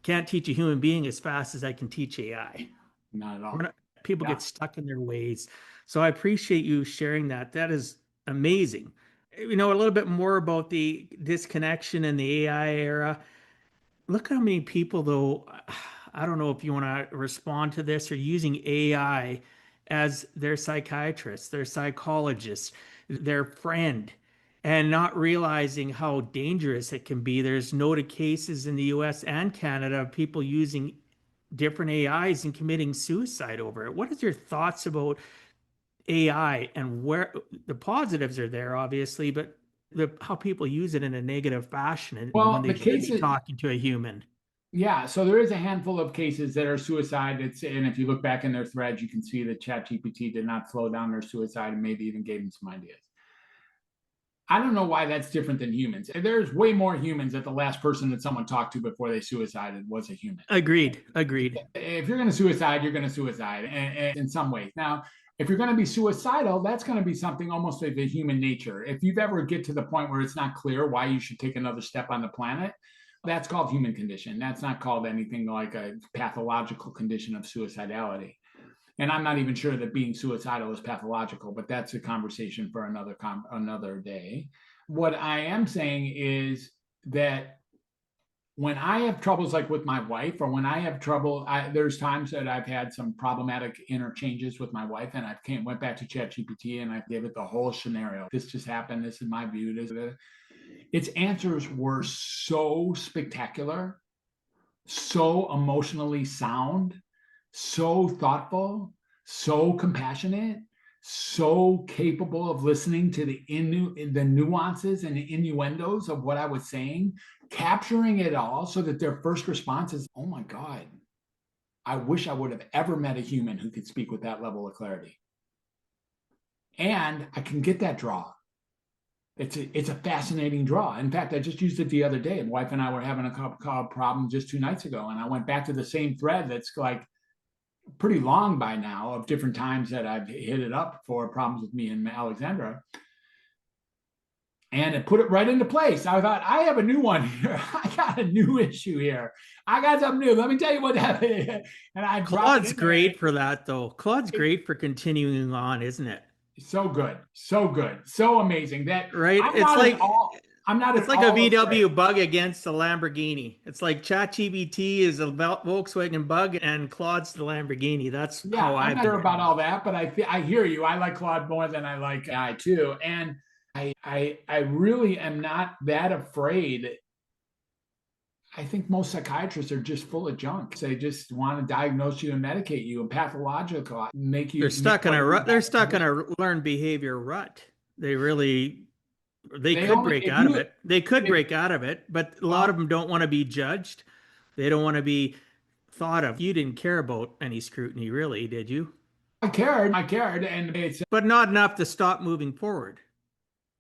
Speaker 3: Can't teach a human being as fast as I can teach AI.
Speaker 1: Not at all.
Speaker 3: People get stuck in their ways. So I appreciate you sharing that. That is amazing. You know, a little bit more about the disconnection in the AI era. Look how many people, though, I don't know if you want to respond to this, are using AI as their psychiatrist, their psychologist, their friend, and not realizing how dangerous it can be. There's noted cases in the US and Canada of people using different AIs and committing suicide over it. What is your thoughts about AI and where the positives are there, obviously, but how people use it in a negative fashion and when they should be talking to a human?
Speaker 1: Yeah, so there is a handful of cases that are suicide. And if you look back in their threads, you can see that ChatGPT did not slow down their suicide and maybe even gave them some ideas. I don't know why that's different than humans. There's way more humans that the last person that someone talked to before they suicided was a human.
Speaker 3: Agreed.
Speaker 1: If you're going to suicide, you're going to suicide and in some ways. Now, if you're going to be suicidal, that's going to be something almost like a human nature. If you've ever get to the point where it's not clear why you should take another step on the planet, that's called human condition. That's not called anything like a pathological condition of suicidality. And I'm not even sure that being suicidal is pathological, but that's a conversation for another day. What I am saying is that when I have troubles like with my wife, or when I have trouble, there's times that I've had some problematic interchanges with my wife, and I went back to ChatGPT and I gave it the whole scenario. This just happened. This is my view. Its answers were so spectacular, so emotionally sound, so thoughtful, so compassionate, so capable of listening to the nuances and the innuendos of what I was saying, capturing it all so that their first response is, oh my God, I wish I would have ever met a human who could speak with that level of clarity. And I can get that draw. It's a fascinating draw. In fact, I just used it the other day. My wife and I were having a problem just 2 nights ago, and I went back to the same thread that's like pretty long by now of different times that I've hit it up for problems with me and Alexandra. And it put it right into place. I thought, I have a new one here. I got a new issue here. I got something new. Let me tell you what happened. And
Speaker 3: Claude's great for that, though. Claude's great for continuing on, isn't it?
Speaker 1: So good, so amazing. That
Speaker 3: right? It's like a VW bug against a Lamborghini. It's like ChatGPT is a Volkswagen bug and Claude's the Lamborghini. That's how
Speaker 1: I'm not sure about all that, but I hear you. I like Claude more than I like AI too, and I really am not that afraid. I think most psychiatrists are just full of junk. They just want to diagnose you and medicate you and pathological make you.
Speaker 3: They're stuck in a rut. They're stuck in a learned behavior rut. They really They
Speaker 1: They
Speaker 3: could
Speaker 1: only,
Speaker 3: break
Speaker 1: if
Speaker 3: out of
Speaker 1: you,
Speaker 3: it. They could
Speaker 1: if,
Speaker 3: break out of it, but a lot of
Speaker 1: well,
Speaker 3: them don't want to be judged. They don't want to be thought of. You didn't care about any scrutiny, really, did you?
Speaker 1: I cared, and it's,
Speaker 3: But not enough to stop moving forward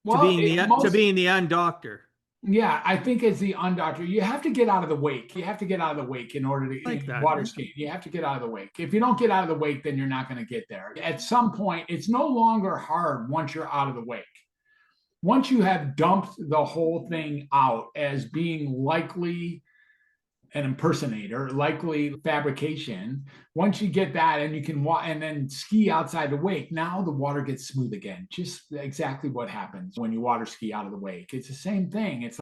Speaker 1: well,
Speaker 3: to
Speaker 1: most,
Speaker 3: being the undoctor.
Speaker 1: yeah, I think as the undoctor, you have to get out of the wake. You have to get out of the wake in order to
Speaker 3: Like that.
Speaker 1: water
Speaker 3: Yeah.
Speaker 1: ski. You have to get out of the wake. If you don't get out of the wake, then you're not going to get there. At some point, it's no longer hard once you're out of the wake. Once you have dumped the whole thing out as being likely an impersonator, likely fabrication. Once you get that and you can and then ski outside the wake, now the water gets smooth again. Just exactly what happens when you water ski out of the wake. It's the same thing. And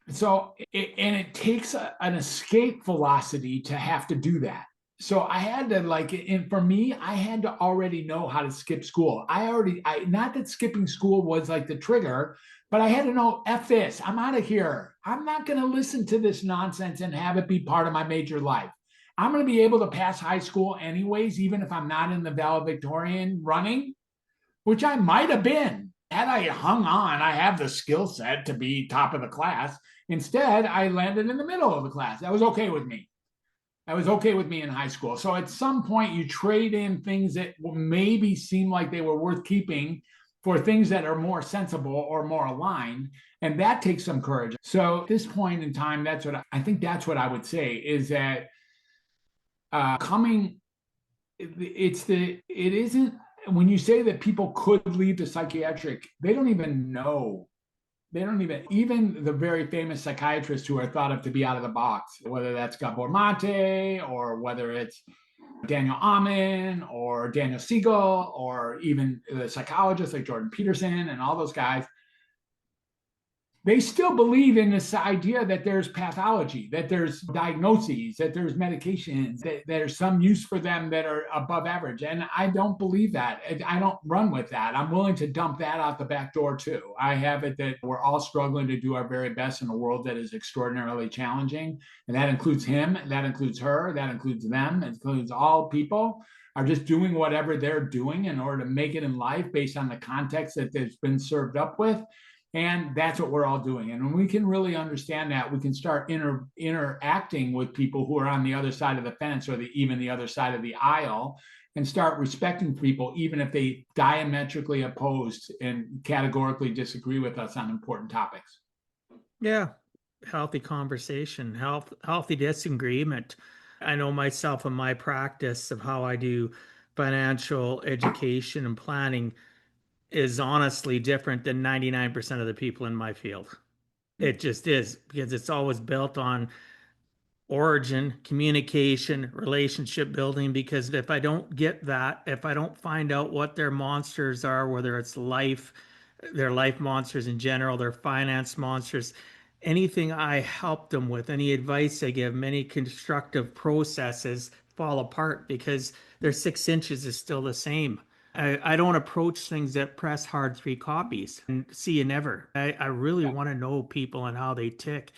Speaker 1: it takes an escape velocity to have to do that. So I had to and for me, I had to already know how to skip school. Not that skipping school was like the trigger, but I had to know, F this, I'm out of here. I'm not going to listen to this nonsense and have it be part of my major life. I'm going to be able to pass high school anyways, even if I'm not in the valedictorian running, which I might have been. Had I hung on, I have the skill set to be top of the class. Instead, I landed in the middle of the class. That was okay with me. That was okay with me in high school. So at some point, you trade in things that maybe seem like they were worth keeping for things that are more sensible or more aligned. And that takes some courage. So at this point in time, that's what I think that's what I would say is that it isn't, when you say that people could leave the psychiatric, they don't even know. Even the very famous psychiatrists who are thought of to be out of the box, whether that's Gabor Mate or whether it's Daniel Amen or Daniel Siegel or even the psychologists like Jordan Peterson and all those guys, they still believe in this idea that there's pathology, that there's diagnoses, that there's medications, that there's some use for them that are above average. And I don't believe that. I don't run with that. I'm willing to dump that out the back door too. I have it that we're all struggling to do our very best in a world that is extraordinarily challenging. And that includes him, that includes her, that includes them, it includes all people are just doing whatever they're doing in order to make it in life based on the context that they've been served up with. And that's what we're all doing. And when we can really understand that, we can start interacting with people who are on the other side of the fence or even the other side of the aisle and start respecting people, even if they diametrically opposed and categorically disagree with us on important topics.
Speaker 3: Yeah. Healthy conversation, healthy disagreement. I know myself and my practice of how I do financial education and planning is honestly different than 99% of the people in my field. It just is because it's always built on origin, communication, relationship building. Because if I don't get that, if I don't find out what their monsters are, whether it's their life monsters in general, their finance monsters, anything I help them with, any advice I give, many constructive processes fall apart because their 6 inches is still the same. I don't approach things that press hard 3 copies and see you never. I really want to know people and how they tick.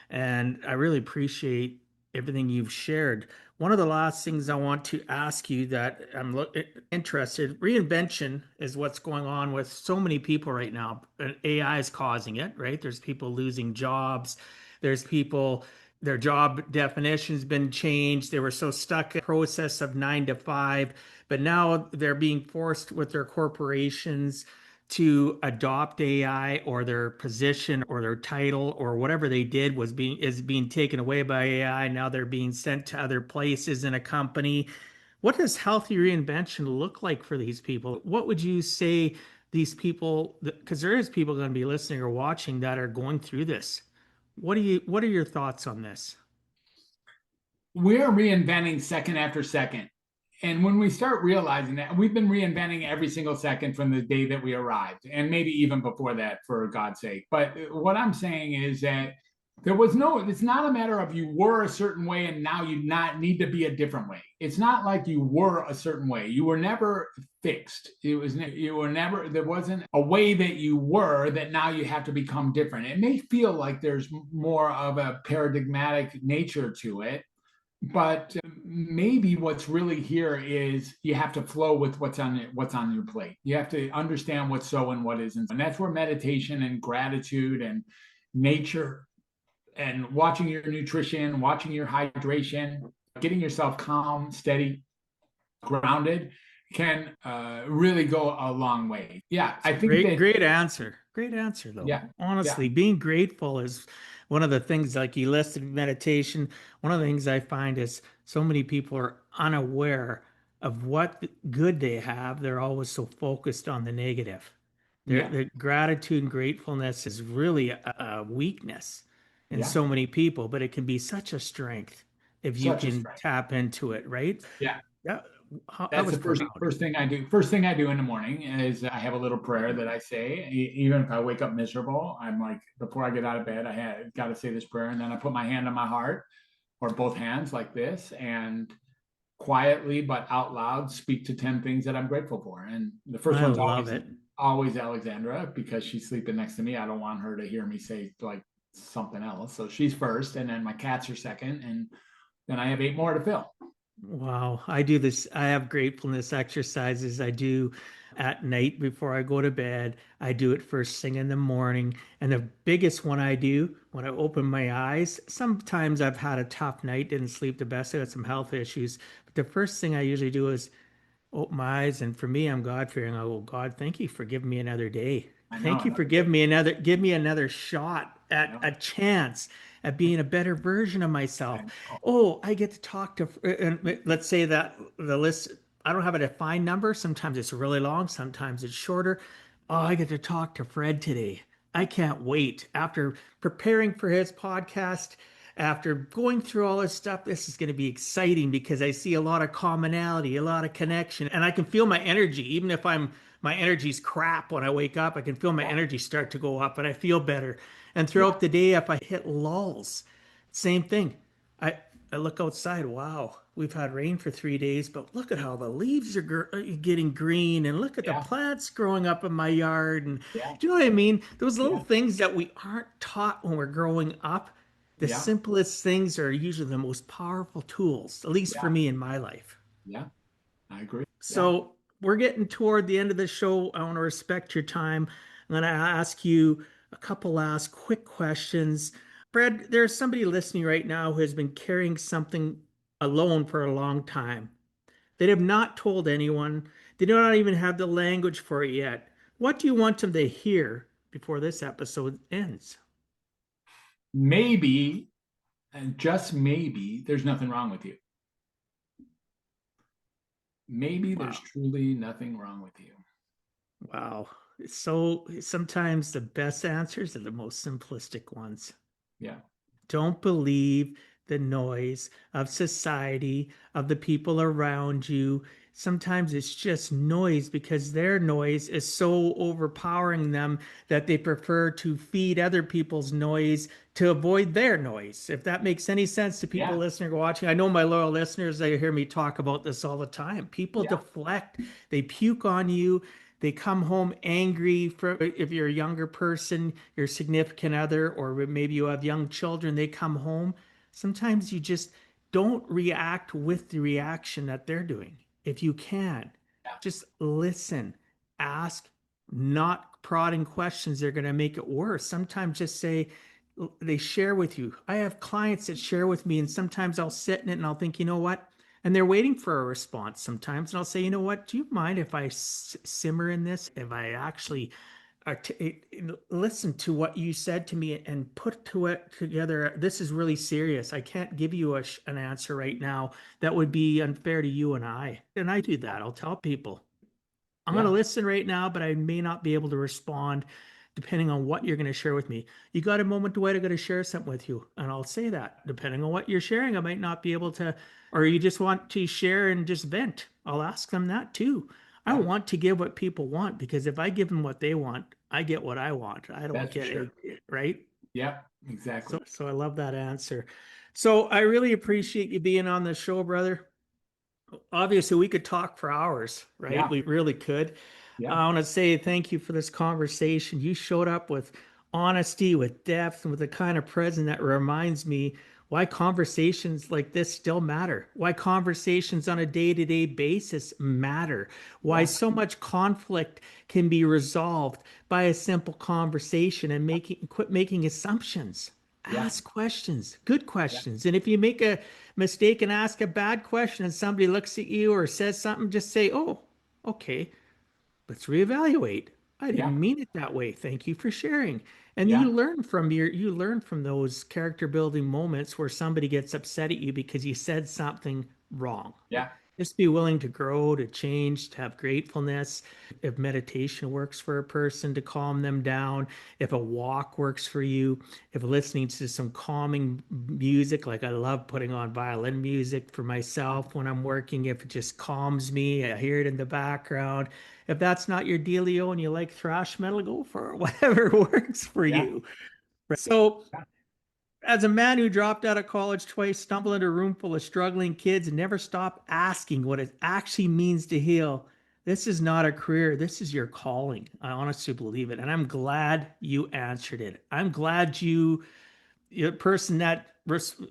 Speaker 3: And I really appreciate everything you've shared. One of the last things I want to ask you that I'm interested, reinvention is what's going on with so many people right now. And AI is causing it, right? There's people losing jobs. There's people, their job definition's been changed. They were so stuck in the process of 9 to 5, but now they're being forced with their corporations to adopt AI, or their position or their title or whatever they did is being taken away by AI. Now they're being sent to other places in a company. What does healthy reinvention look like for these people? What would you say these people, because there is people going to be listening or watching that are going through this. What are your thoughts on this?
Speaker 1: We're reinventing second after second. And when we start realizing that, we've been reinventing every single second from the day that we arrived, and maybe even before that, for God's sake. But what I'm saying is that it's not a matter of you were a certain way and now you not need to be a different way. It's not like you were a certain way. You were never fixed. There wasn't a way that you were that now you have to become different. It may feel like there's more of a paradigmatic nature to it, But maybe what's really here is you have to flow with what's on your plate. You have to understand what's so and what isn't. And that's where meditation and gratitude and nature and watching your nutrition, watching your hydration, getting yourself calm, steady, grounded can really go a long way. Yeah, I think
Speaker 3: Great,
Speaker 1: that,
Speaker 3: great answer. Great answer, though.
Speaker 1: yeah, yeah,
Speaker 3: Honestly, being grateful is one of the things, like you listed meditation. One of the things I find is so many people are unaware of what good they have. They're always so focused on the negative.
Speaker 1: yeah,
Speaker 3: The gratitude and gratefulness is really a weakness in
Speaker 1: yeah,
Speaker 3: so many people, but it can be such a strength if you
Speaker 1: such a
Speaker 3: can
Speaker 1: strength.
Speaker 3: tap into it, right?
Speaker 1: Yeah.
Speaker 3: Yeah, I
Speaker 1: That's
Speaker 3: was
Speaker 1: the first
Speaker 3: proud.
Speaker 1: first thing I do. First thing I do in the morning is I have a little prayer that I say. Even if I wake up miserable, I'm like, before I get out of bed, I had got to say this prayer, and then I put my hand on my heart or both hands like this, and quietly but out loud speak to 10 things that I'm grateful for. And the first
Speaker 3: I
Speaker 1: one's
Speaker 3: love
Speaker 1: always
Speaker 3: it.
Speaker 1: always Alexandra because she's sleeping next to me. I don't want her to hear me say like something else. So she's first, and then my cats are second, and then I have eight more to fill.
Speaker 3: Wow, I do this. I have gratefulness exercises I do at night before I go to bed. I do it first thing in the morning. And the biggest one I do when I open my eyes, sometimes I've had a tough night, didn't sleep the best, I had some health issues. But the first thing I usually do is open my eyes, and for me, I'm God fearing. I go, God, thank you for giving me another day.
Speaker 1: I know
Speaker 3: Thank you for
Speaker 1: another day.
Speaker 3: give me another shot
Speaker 1: You
Speaker 3: at
Speaker 1: know,
Speaker 3: a chance at being a better version of
Speaker 1: I
Speaker 3: myself.
Speaker 1: know.
Speaker 3: Oh, I get to talk to, and let's say that the list, I don't have a defined number. Sometimes it's really long, sometimes it's shorter. Oh, I get to talk to Fred today. I can't wait. After preparing for his podcast, after going through all this stuff, this is going to be exciting because I see a lot of commonality, a lot of connection, and I can feel my energy. Even if my energy's crap when I wake up, I can feel my
Speaker 1: Yeah,
Speaker 3: energy start to go up and I feel better. And
Speaker 1: yeah,
Speaker 3: throughout the day, if I hit lulls, same thing. I I look outside. Wow, we've had rain for 3 days, but look at how the leaves are getting green, and look at the
Speaker 1: yeah,
Speaker 3: plants growing up in my yard. And
Speaker 1: yeah,
Speaker 3: do you know what I mean? Those little
Speaker 1: yeah,
Speaker 3: things that we aren't taught when we're growing up, the
Speaker 1: yeah,
Speaker 3: simplest things are usually the most powerful tools, at least for
Speaker 1: yeah,
Speaker 3: me in my life.
Speaker 1: yeah. I agree. Yeah.
Speaker 3: So we're getting toward the end of the show. I want to respect your time. I'm going to ask you a couple last quick questions. Fred, there's somebody listening right now who has been carrying something alone for a long time. They have not told anyone. They do not even have the language for it yet. What do you want them to hear before this episode ends?
Speaker 1: Maybe, and just maybe, there's nothing wrong with you. Maybe there's
Speaker 3: Wow.
Speaker 1: truly nothing wrong with you.
Speaker 3: Wow. So sometimes the best answers are the most simplistic ones.
Speaker 1: Yeah.
Speaker 3: Don't believe the noise of society, of the people around you. Sometimes it's just noise because their noise is so overpowering them that they prefer to feed other people's noise to avoid their noise. If that makes any sense to people
Speaker 1: Yeah.
Speaker 3: listening or watching, I know my loyal listeners, they hear me talk about this all the time. People
Speaker 1: Yeah.
Speaker 3: deflect, they puke on you, they come home angry. For if you're a younger person, your significant other, or maybe you have young children, they come home. Sometimes you just don't react with the reaction that they're doing. If you can,
Speaker 1: Yeah.
Speaker 3: just listen, ask, not prodding questions. They're going to make it worse. Sometimes just say, they share with you. I have clients that share with me, and sometimes I'll sit in it and I'll think, you know what? And they're waiting for a response sometimes. And I'll say, you know what? Do you mind if I simmer in this? If I actually listen to what you said to me and put to it together? This is really serious. I can't give you an answer right now. That would be unfair to you and I. And I do that. I'll tell people, I'm going to
Speaker 1: Yeah.
Speaker 3: listen right now, but I may not be able to respond depending on what you're going to share with me. You got a moment, Dwight, I'm going to share something with you. And I'll say that depending on what you're sharing, I might not be able to, or you just want to share and just vent. I'll ask them that too. I
Speaker 1: Yeah.
Speaker 3: want to give what people want, because if I give them what they want, I get what I want. I don't
Speaker 1: That's for
Speaker 3: get
Speaker 1: sure.
Speaker 3: it, right?
Speaker 1: Yeah. Exactly.
Speaker 3: So I love that answer. So I really appreciate you being on the show, brother. Obviously, we could talk for hours, right?
Speaker 1: Yeah.
Speaker 3: We really could.
Speaker 1: Yeah.
Speaker 3: I want to say thank you for this conversation. You showed up with honesty, with depth, and with the kind of presence that reminds me why conversations like this still matter, why conversations on a day-to-day basis matter, why
Speaker 1: Yeah.
Speaker 3: so much conflict can be resolved by a simple conversation, and quit making assumptions.
Speaker 1: Yeah.
Speaker 3: Ask questions, good
Speaker 1: Yeah.
Speaker 3: questions. And if you make a mistake and ask a bad question and somebody looks at you or says something, just say, oh, okay, let's reevaluate. I
Speaker 1: Yeah.
Speaker 3: didn't mean it that way. Thank you for sharing. And
Speaker 1: Yeah.
Speaker 3: you learn from those character building moments where somebody gets upset at you because you said something wrong.
Speaker 1: Yeah.
Speaker 3: Just be willing to grow, to change, to have gratefulness. If meditation works for a person to calm them down, if a walk works for you, if listening to some calming music, like I love putting on violin music for myself when I'm working, if it just calms me, I hear it in the background. If that's not your dealio and you like thrash metal, go for it. Whatever works for
Speaker 1: Yeah.
Speaker 3: you. So
Speaker 1: Yeah.
Speaker 3: as a man who dropped out of college twice, stumbled into a room full of struggling kids, and never stopped asking what it actually means to heal, this is not a career. This is your calling. I honestly believe it. And I'm glad you answered it. I'm glad the person that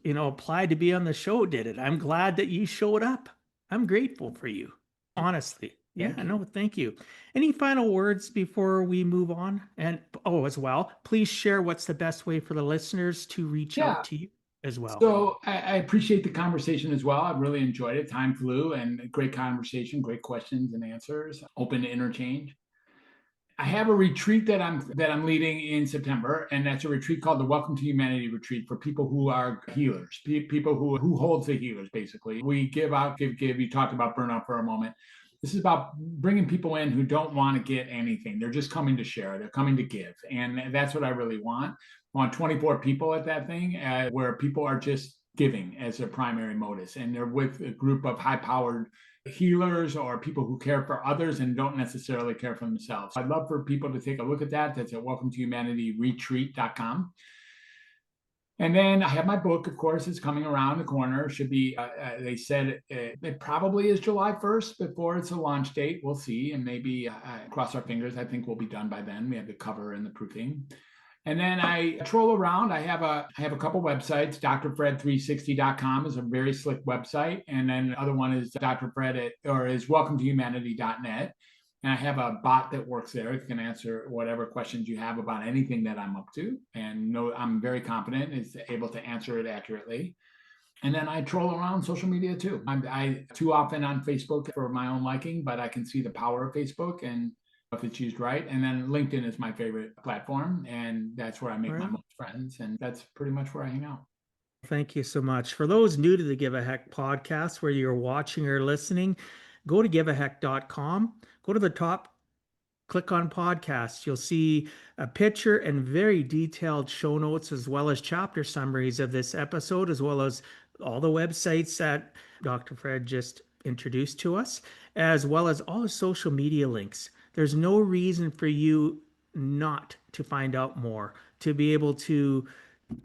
Speaker 3: applied to be on the show did it. I'm glad that you showed up. I'm grateful for you, honestly. Yeah,
Speaker 1: Thank you.
Speaker 3: no, thank you. Any final words before we move on? And as well, please share what's the best way for the listeners to reach
Speaker 1: Yeah.
Speaker 3: out to you as well.
Speaker 1: So I appreciate the conversation as well. I really enjoyed it. Time flew, and great conversation, great questions and answers, open to interchange. I have a retreat that I'm leading in September, and that's a retreat called the Welcome to Humanity Retreat for people who are healers, people who hold to healers. Basically, we give out, give. You talked about burnout for a moment. This is about bringing people in who don't want to get anything. They're just coming to share. They're coming to give, and that's what I really want. I want 24 people at that thing, where people are just giving as their primary modus, and they're with a group of high-powered healers or people who care for others and don't necessarily care for themselves. I'd love for people to take a look at that. That's at welcometohumanityretreat.com. And then I have my book, of course, it's coming around the corner. Should be, they said it probably is July 1st before it's a launch date. We'll see. And maybe cross our fingers. I think we'll be done by then. We have the cover and the proofing. And then I troll around. I have a couple websites. drfred360.com is a very slick website. And then the other one is drfred is welcometohumanity.net. And I have a bot that works there. It can answer whatever questions you have about anything that I'm up to. And I'm very confident it's able to answer it accurately. And then I troll around social media too. I too often on Facebook for my own liking, but I can see the power of Facebook and if it's used right. And then LinkedIn is my favorite platform. And that's where I make my most friends. And that's pretty much where I hang out.
Speaker 3: Thank you so much. For those new to the Give a Heck podcast, where you're watching or listening, go to giveaheck.com, go to the top, click on podcasts. You'll see a picture and very detailed show notes, as well as chapter summaries of this episode, as well as all the websites that Dr. Fred just introduced to us, as well as all the social media links. There's no reason for you not to find out more, to be able to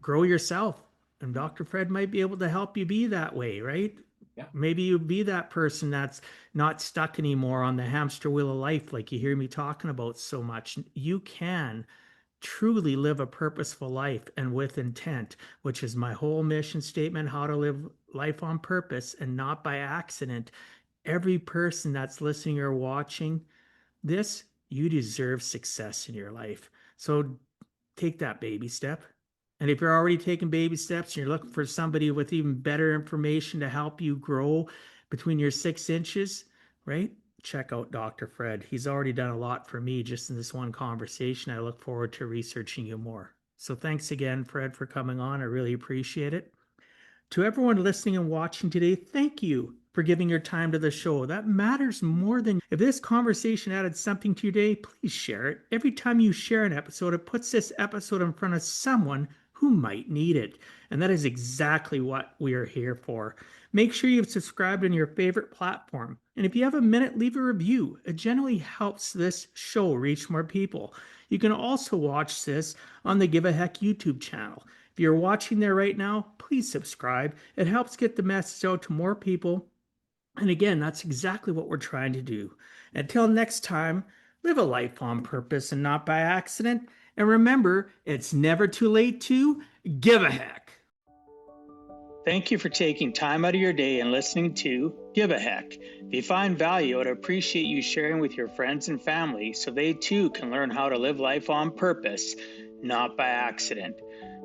Speaker 3: grow yourself. And Dr. Fred might be able to help you be that way, right?
Speaker 1: Yeah.
Speaker 3: Maybe you be that person that's not stuck anymore on the hamster wheel of life, like you hear me talking about so much. You can truly live a purposeful life and with intent, which is my whole mission statement: how to live life on purpose and not by accident. Every person that's listening or watching this, you deserve success in your life. So take that baby step. And if you're already taking baby steps and you're looking for somebody with even better information to help you grow between your 6 inches, right? Check out Dr. Fred. He's already done a lot for me just in this one conversation. I look forward to researching you more. So thanks again, Fred, for coming on. I really appreciate it. To everyone listening and watching today, thank you for giving your time to the show. That matters more than if this conversation added something to your day, please share it. Every time you share an episode, it puts this episode in front of someone who might need it. And that is exactly what we are here for. Make sure you've subscribed on your favorite platform. And if you have a minute, leave a review. It generally helps this show reach more people. You can also watch this on the Give a Heck YouTube channel. If you're watching there right now, please subscribe. It helps get the message out to more people. And again, that's exactly what we're trying to do. Until next time, live a life on purpose and not by accident. And remember, it's never too late to give a heck.
Speaker 2: Thank you for taking time out of your day and listening to Give a Heck. If you find value, I'd appreciate you sharing with your friends and family so they too can learn how to live life on purpose, not by accident.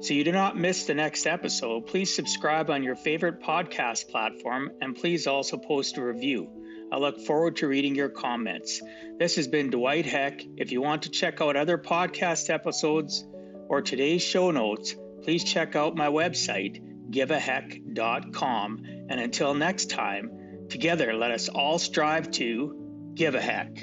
Speaker 2: So you do not miss the next episode, please subscribe on your favorite podcast platform and please also post a review. I look forward to reading your comments. This has been Dwight Heck. If you want to check out other podcast episodes or today's show notes, please check out my website, giveaheck.com. And until next time, together let us all strive to give a heck.